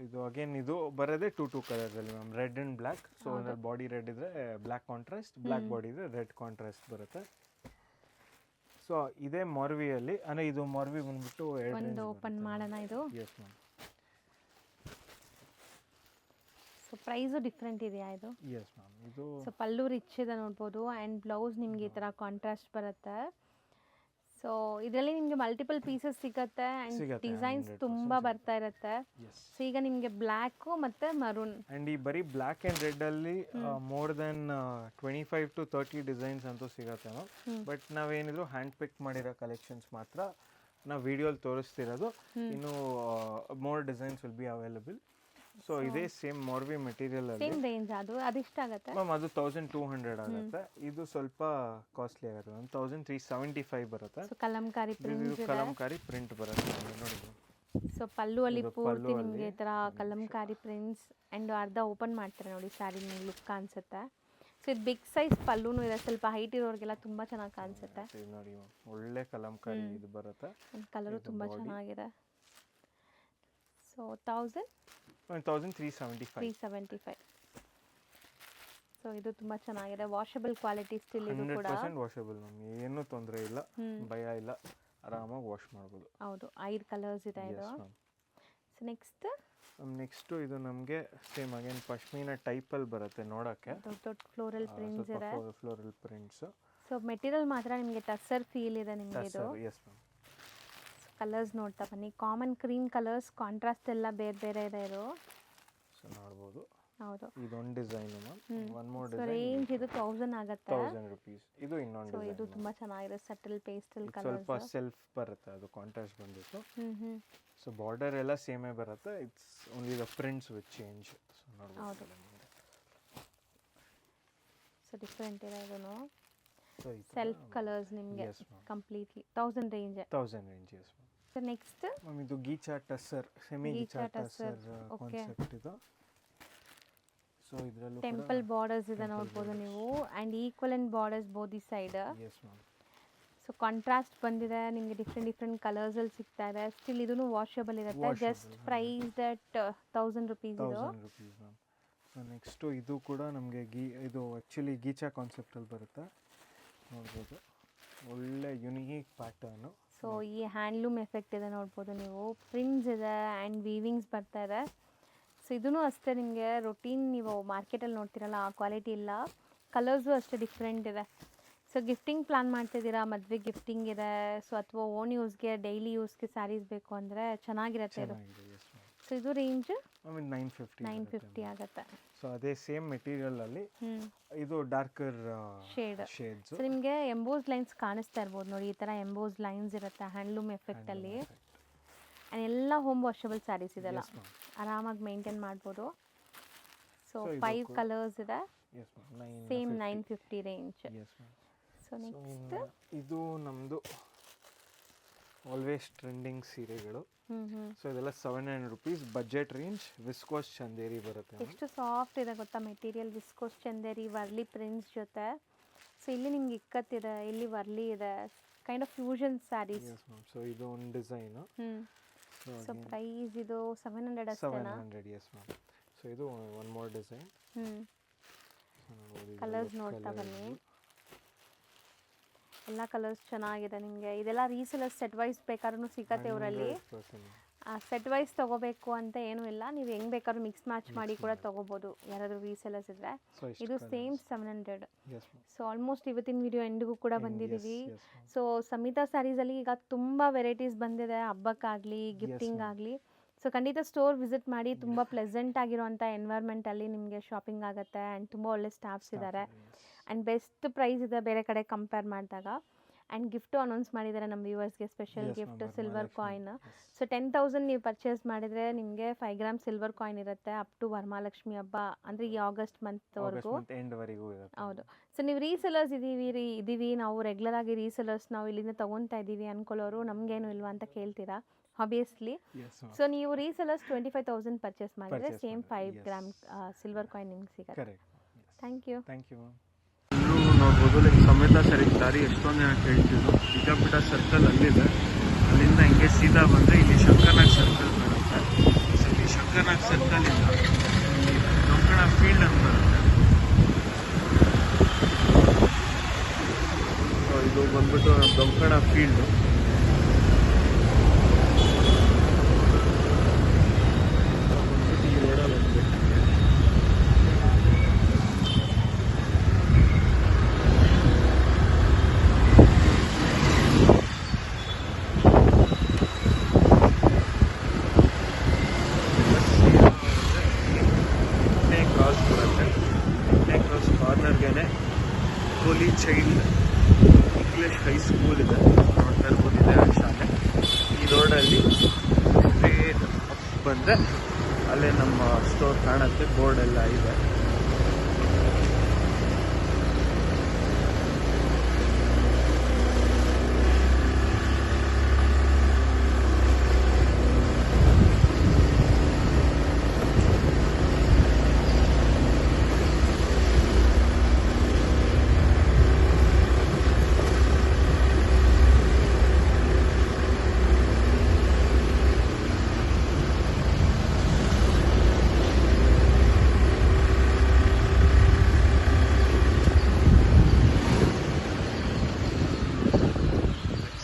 ಇದು ಅಗೇನ್ ಇದು ಬರೋದೇ 2 ಕಲರಲ್ಲಿ ma'am, red and black. So ಅದ್ರಲ್ಲಿ ಬಾಡಿ ರೆಡ್ ಇದ್ರೆ ಬ್ಲ್ಯಾಕ್ ಕಾಂಟ್ರಾಸ್ಟ್, ಬ್ಲ್ಯಾಕ್ ಬಾಡಿ ಇದ್ರೆ ರೆಡ್ ಕಾಂಟ್ರಾಸ್ಟ್ ಬರುತ್ತೆ. ಸೊ ಇದೇ ಮಾರ್ವಿಯಲ್ಲಿ, ಅಂದರೆ ಇದು ಮಾರ್ವಿ ಬಂದ್ಬಿಟ್ಟು ಒಂದು ಓಪನ್ ಮಾಡೋಣ ಇದು. Yes ma'am. So price different ಇದೆಯಾ ಇದು? Yes ma'am. ಇದು ಸೊ ಪಲ್ಲು ರಿಚ್ ಇದೆ ನೋಡ್ಬೋದು, ಆ್ಯಂಡ್ ಬ್ಲೌಸ್ ನಿಮಗೆ ಈ ಥರ ಕಾಂಟ್ರಾಸ್ಟ್ ಬರುತ್ತೆ. ಸೊ ಇದರಲ್ಲಿ ನಿಮಗೆ ಮಲ್ಟಿಪಲ್ ಪೀಸಸ್ ಸಿಗುತ್ತೆ ಆ್ಯಂಡ್ ಡಿಸೈನ್ಸ್ ತುಂಬ ಬರ್ತಾ ಇರುತ್ತೆ. ಸೊ ಈಗ ನಿಮಗೆ ಬ್ಲ್ಯಾಕು ಮತ್ತು ಮರೂನ್, ಆ್ಯಂಡ್ ಈ ಬರೀ ಬ್ಲ್ಯಾಕ್ ಆ್ಯಂಡ್ ರೆಡ್ಡಲ್ಲಿ ಮೋರ್ ದೆನ್ 25 to 30 ಡಿಸೈನ್ಸ್ ಅಂತೂ ಸಿಗುತ್ತೆ. ಬಟ್ ನಾವೇನಿದ್ರು ಹ್ಯಾಂಡ್ ಪಿಕ್ ಮಾಡಿರೋ ಕಲೆಕ್ಷನ್ಸ್ ಮಾತ್ರ ನಾವು ವಿಡಿಯೋಲಿ ತೋರಿಸ್ತಿರೋದು. ಇನ್ನು more designs will be available. So ಇದೇ ಸೇಮ್ ಮಾರ್ವಿ ಮೆಟೀರಿಯಲ್ ಅಲ್ಲಿ ಸೇಮ್ ರೇಂಜ್ ಅದಿಷ್ಟಾಗತ್ತೆ ಮ್ಯಾಮ್ ಅದು 1200 ಆಗುತ್ತೆ. ಇದು ಸ್ವಲ್ಪ ಕಾಸ್ಟ್ಲಿ ಆಗುತ್ತೆ, 1375 ಬರುತ್ತೆ. ಸೊ ಕಲಂಕಾರಿ ಇದು ಪ್ರಿಂಟ್ಸ್ ಇದೆ. ಕಲಂಕಾರಿ ಪ್ರಿಂಟ್ ಬರುತ್ತೆ ನೋಡಿ. ಸೊ ಪಲ್ಲು ಅಲ್ಲಿ ಇದು ಪೂರ್ತಿ ಪಲ್ಲು ನಿಮಗೆ ಈ ಅಲ್ಲಿ ಥರ ಕಲಂಕಾರಿ ಪ್ರಿಂಟ್ಸ್ ಆ್ಯಂಡ್ ಅರ್ಧ ಓಪನ್ ಮಾಡ್ತಾರೆ ನೋಡಿ, ಸ್ಯಾರಿ ಲುಕ್ ಕಾಣಿಸುತ್ತೆ. ಸೊ ಇದು ಬಿಗ್ ಸೈಜ್ ಪಲ್ಲುನೂ ಇದೆ, ಸ್ವಲ್ಪ ಹೈಟ್ ಇರೋರಿಗೆಲ್ಲ ತುಂಬ ಚೆನ್ನಾಗಿ ಕಾಣಿಸುತ್ತೆ. ಇದು ನೋಡಿ ಒಳ್ಳೆ ಕಲಂಕಾರಿ ಇದು ಬರುತ್ತೆ. ಕಲರು ತುಂಬ ಚೆನ್ನಾಗಿದೆ. ಸೊ 1375. ಸೊ ಇದು ತುಂಬ ಚೆನ್ನಾಗಿದೆ, ವಾಷಬಲ್ ಕ್ವಾಲಿಟಿ ಸ್ಟಿಲ್ ಇದು ಕೂಡ 100% ವಾಷಬಲ್ ಮ್ಯಾಮ್, ಏನೂ ತೊಂದರೆ ಇಲ್ಲ, ಭಯ ಇಲ್ಲ, ಆರಾಮಾಗಿ ವಾಶ್ ಮಾಡ್ಬೋದು. ಹೌದು 5 ಕಲರ್ಸ್ ಇದೆ ಇದು. ಸೊ ನೆಕ್ಸ್ಟ್ ಇದು ನಮಗೆ ಸೇಮ್ ಅಗೇನ್ ಪಶ್ಮೀನಾ ಟೈಪಲ್ಲಿ ಬರುತ್ತೆ ನೋಡೋಕ್ಕೆ. ದೊಡ್ಡ ದೊಡ್ಡ ಫ್ಲೋರಲ್ ಪ್ರಿಂಟ್ಸ್ ಇದೆ. Floral prints. ಸೊ ಮೆಟೀರಿಯಲ್ ಮಾತ್ರ ನಿಮಗೆ ಟಸ್ಸರ್ ಫೀಲ್ ಇದೆ ನಿಮಗೆ ಇದು. Yes ma'am. ಕಲರ್ಸ್ ನೋಡ್ತಾ ಬನ್ನಿ, ಕಾಮನ್ ಕ್ರೀಮ್ ಕಲರ್ಸ್, ಕಾಂಟ್ರಾಸ್ಟ್ ಎಲ್ಲ ಬೇರೆ ಬೇರೆ ಇದೆ ಇದು. ಸೊ ನೋಡ್ಬೋದು. ಹೌದು ಇದೊಂದು design ma'am. One more so design range ಇದು 1000 ಆಗುತ್ತೆ. 1000 ರೂಪೀಸ್. ಇದು ಇನ್ನೊಂದು ಸೊ ಡಿಸೈನ್. ಇದು ತುಂಬಾ ಚೆನ್ನಾಗಿದೆ, ಸಟಲ್ ಪೇಸ್ಟಲ್ ಕಲರ್ಸ್. ಸ್ವಲ್ಪ ಸೆಲ್ಫ್ ಬರುತ್ತೆ, ಅದು ಕಾಂಟ್ರಾಸ್ಟ್ ಬಂದಿತ್ತು. ಸೊ ಬಾರ್ಡರ್ ಎಲ್ಲ ಸೇಮೇ ಬರುತ್ತೆ, it's only the prints which change. So ನೋಡ್ಬೋದು. ಸೊ ಡಿಫರೆಂಟ್ ಇದೆ ಇದನ್ನು. ಸೊ ಸೆಲ್ಫ್ ಕಲರ್ಸ್ ನಿಮಗೆ completely 1000 range. 1000 range. S ma'am. So next ma'am ಇದು ಗೀಚಾ ಟಸ್ಸರ್, ಸೆಮಿ ಗೀಚಾ ಟಸ್ಸರ್ ಕಾನ್ಸೆಪ್ಟ್ ಇದು. ಸೊ ಇದರಲ್ಲೂ ಟೆಂಪಲ್ ಬಾರ್ಡರ್ಸ್ ಇದೆ ನೋಡ್ಬೋದು ನೀವು, and equivalent borders both the side. S ma'am. So contrast ಬಂದಿದೆ ನಿಮಗೆ, ಡಿಫ್ರೆಂಟ್ ಕಲರ್ಸಲ್ಲಿ ಸಿಗ್ತಾ ಇದೆ. ಸ್ಟಿಲ್ ಇದೂ ವಾಷಬಲ್ ಇರುತ್ತೆ. ಜಸ್ಟ್ ಪ್ರೈಸ್ ದಟ್ 1000 ರೂಪೀಸ್ ಇದು. 1000 ರೂಪೀಸ್ ಮ್ಯಾಮ್. ಸೊ ನೆಕ್ಸ್ಟು ಇದು ಕೂಡ ನಮಗೆ ಇದು ಆ್ಯಕ್ಚುಲಿ ಗೀಚಾ ಕಾನ್ಸೆಪ್ಟಲ್ಲಿ ಬರುತ್ತೆ ನೋಡ್ಬೋದು. ಒಳ್ಳೆ ಯುನೀಕ್ ಪ್ಯಾಟರ್ನು. ಸೊ ಈ ಹ್ಯಾಂಡ್ಲೂಮ್ ಎಫೆಕ್ಟ್ ಇದೆ ನೋಡ್ಬೋದು ನೀವು, ಪ್ರಿಂಟ್ಸ್ ಇದೆ ಆ್ಯಂಡ್ ವೀವಿಂಗ್ಸ್ ಬರ್ತಾ ಇದೆ. ಸೊ ಇದೂ ಅಷ್ಟೇ ನಿಮಗೆ ರೊಟೀನ್ ನೀವು ಮಾರ್ಕೆಟಲ್ಲಿ ನೋಡ್ತಿರಲ್ಲ ಆ ಕ್ವಾಲಿಟಿ ಇಲ್ಲ. ಕಲರ್ಸು ಅಷ್ಟೇ ಡಿಫ್ರೆಂಟ್ ಇದೆ. ಸೊ ಗಿಫ್ಟಿಂಗ್ ಪ್ಲಾನ್ ಮಾಡ್ತಿದ್ದೀರಾ, ಮದುವೆ ಗಿಫ್ಟಿಂಗ್ ಇದೆ, ಸೊ ಅಥವಾ ಓನ್ ಯೂಸ್ಗೆ ಡೈಲಿ ಯೂಸ್ಗೆ ಸ್ಯಾರೀಸ್ ಬೇಕು ಅಂದರೆ ಚೆನ್ನಾಗಿರುತ್ತೆ ಇದು. ಸೊ ಇದು ರೇಂಜ್ 950 ಆಗುತ್ತೆ. ಸೊ ಅದೇ ಸೇಮ್ ಮೆಟೀರಿಯಲಲ್ಲಿ ಇದು ಡಾರ್ಕರ್ ಶೇಡ್ಸ್. ಸೊ ನಿಮಗೆ ಎಂಬೋಸ್ ಲೈನ್ಸ್ ಕಾಣಿಸ್ತಾ ಇರ್ಬೋದು ನೋಡಿ, ಈ ಥರ ಎಂಬೋಸ್ ಲೈನ್ಸ್ ಇರುತ್ತೆ ಹ್ಯಾಂಡ್ಲೂಮ್ ಎಫೆಕ್ಟಲ್ಲಿ. ಆ್ಯಂಡ್ ಎಲ್ಲ ಹೋಮ್ ವಾಷಬಲ್ ಸ್ಯಾರೀಸ್ ಇದೆಲ್ಲ ಆರಾಮಾಗಿ ಮೇಂಟೈನ್ ಮಾಡ್ಬೋದು. ಸೊ 5 ಕಲರ್ಸ್ ಇದೆ, ಸೇಮ್ 950 ರೇಂಜ್. ಸೊ ನೆಕ್ಸ್ಟ್ ಇದು ನಮ್ಮದು ಆಲ್ವೇಸ್ ಟ್ರೆಂಡಿಂಗ್ ಸೀರೆಗಳು. ಸೊ ಇದೆಲ್ಲ 700 rupees budget range. Viscose Chanderi ಬರುತ್ತೆ. ಎಷ್ಟು ಸಾಫ್ಟ್ ಇದೆ ಗೊತ್ತಾ material, viscose Chanderi Warli prints ಜೊತೆ. ಸೊ ಇಲ್ಲಿ ನಿಮ್ಗೆ ಇಕ್ಕತ್ತಿದೆ, ಇಲ್ಲಿ ವರ್ಲಿ ಇದೆ, kind of fusion sarees. So ಇದು ಒಂದು ಡಿಸೈನು. ಸೊ ಪ್ರೈಸ್ ಇದು 700 ಅಷ್ಟೇನಾ? 700. Yes ma'am. ಸೊ ಇದು ಒನ್ ಮೋರ್ ಡಿಸೈನ್. ಕಲರ್ಸ್ ನೋಡ್ತಾ ಬನ್ನಿ, ಎಲ್ಲ ಕಲರ್ಸ್ ಚೆನ್ನಾಗಿದೆ ನಿಮಗೆ. ಇದೆಲ್ಲ ರೀಸೆಲರ್ಸ್ ಸೆಟ್ ವೈಸ್ ಬೇಕಾದ್ರೂ ಸಿಗತ್ತೆ ಇವರಲ್ಲಿ. ಸೆಟ್ ವೈಸ್ ತೊಗೋಬೇಕು ಅಂತ ಏನೂ ಇಲ್ಲ, ನೀವು ಹೆಂಗೆ ಬೇಕಾದ್ರೂ ಮಿಕ್ಸ್ ಮ್ಯಾಚ್ ಮಾಡಿ ಕೂಡ ತೊಗೋಬೋದು ಯಾರಾದರೂ ರೀಸೆಲರ್ಸ್ ಇದ್ದರೆ. ಇದು ಸೇಮ್ 700. ಸೊ ಆಲ್ಮೋಸ್ಟ್ ಇವತ್ತಿನ ವಿಡಿಯೋ ಎಂಡಿಗೂ ಕೂಡ ಬಂದಿದ್ದೀವಿ. ಸೊ ಸಮಿತಾ ಸ್ಯಾರೀಸಲ್ಲಿ ಈಗ ತುಂಬ ವೆರೈಟೀಸ್ ಬಂದಿದೆ, ಹಬ್ಬಕ್ಕಾಗಲಿ ಗಿಫ್ಟಿಂಗ್ ಆಗಲಿ. ಸೊ ಖಂಡಿತ ಸ್ಟೋರ್ ವಿಸಿಟ್ ಮಾಡಿ, ತುಂಬ ಪ್ಲೆಸೆಂಟ್ ಆಗಿರುವಂಥ ಎನ್ವೈರ್ಮೆಂಟಲ್ಲಿ ನಿಮಗೆ ಶಾಪಿಂಗ್ ಆಗುತ್ತೆ. ಆ್ಯಂಡ್ ತುಂಬ ಒಳ್ಳೆ ಸ್ಟಾಫ್ಸ್ ಇದ್ದಾರೆ ಆ್ಯಂಡ್ ಬೆಸ್ಟ್ ಪ್ರೈಸ್ ಇದೆ ಬೇರೆ ಕಡೆ ಕಂಪೇರ್ ಮಾಡಿದಾಗ. ಆ್ಯಂಡ್ ಗಿಫ್ಟು ಅನೌನ್ಸ್ ಮಾಡಿದ್ದಾರೆ ನಮ್ಮ ವ್ಯೂವರ್ಸ್ಗೆ, special gift silver coin. So 10,000 ನೀವು ಪರ್ಚೇಸ್ ಮಾಡಿದರೆ ನಿಮಗೆ 5 ಗ್ರಾಮ್ ಸಿಲ್ವರ್ ಕಾಯಿನ್ ಇರುತ್ತೆ ಅಪ್ ಟು ವರಮಹಾಲಕ್ಷ್ಮಿ ಹಬ್ಬ, ಅಂದರೆ ಈ ಆಗಸ್ಟ್ ಮಂತ್ವರೆಗೂ. ಹೌದು. ಸೊ ನೀವು ರೀಸೆಲರ್ಸ್ ಇದ್ದೀವಿ ನಾವು ರೆಗ್ಯುಲರ್ ಆಗಿ ರೀಸೆಲರ್ಸ್ ನಾವು ಇಲ್ಲಿಂದ ತೊಗೊತಾ ಇದ್ದೀವಿ ಅಂದ್ಕೊಳ್ಳೋರು ನಮಗೇನು ಇಲ್ವಾ ಅಂತ ಕೇಳ್ತೀರಾ, ಆಬ್ವಿಯಸ್ಲಿ. ಸೊ ನೀವು ರೀಸೆಲರ್ಸ್ 25,000 ಪರ್ಚೇಸ್ ಮಾಡಿದರೆ ಸೇಮ್ 5 ಗ್ರಾಮ್ ಸಿಲ್ವರ್ ಕಾಯಿನ್ ನಿಮ್ಗೆ ಸಿಗುತ್ತೆ. Thank you. ನೋಡ್ಬೋದು ಲೈಕ್ ಸಮೇತ ಸ್ಯಾರೀಸ್ ದಾರಿ ಎಷ್ಟೊಂದು ಜನ ಕೇಳ್ತಿದ್ರು. ವಿಜಯಪೀಠ ಸರ್ಕಲ್ ಅಲ್ಲಿದೆ, ಅಲ್ಲಿಂದ ಹಿಂಗೆ ಸೀದಾ ಬಂದರೆ ಇಲ್ಲಿ ಶಂಕರನಾಗ್ ಸರ್ಕಲ್ ಬರುತ್ತೆ. ಸೊ ಇಲ್ಲಿ ಶಂಕರನಾಗ್ ಸರ್ಕಲಿಂದ ದೊಂಕಣ ಫೀಲ್ಡ್ ಅಂತ ಬರುತ್ತೆ. ಸೊ ಇದು ಬಂದ್ಬಿಟ್ಟು ದೊಂಕಣ ಫೀಲ್ಡು. ಈ ರೋಡಲ್ಲಿ ಹೋಗ್ಬೇಕು. ಹೋಲಿ ಚೈಲ್ಡ್ ಇಂಗ್ಲೀಷ್ ಹೈಸ್ಕೂಲ್ ಇದೆ, ನೋಡ್ತಾ ಇರ್ಬೋದಿದೆ ಆ ಶಾಲೆ. ಈ ರೋಡಲ್ಲಿ ಸ್ಟ್ರೇಟ್ ಅಪ್ ಬಂದರೆ ಅಲ್ಲೇ ನಮ್ಮ ಸ್ಟೋರ್ ಕಾಣುತ್ತೆ, ಬೋರ್ಡ್ ಎಲ್ಲ ಇದೆ.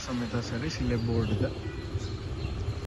ಸಮೇತ ಸರಿ ಇಲ್ಲೇ ಬೋರ್ಡ್ ಇದೆ.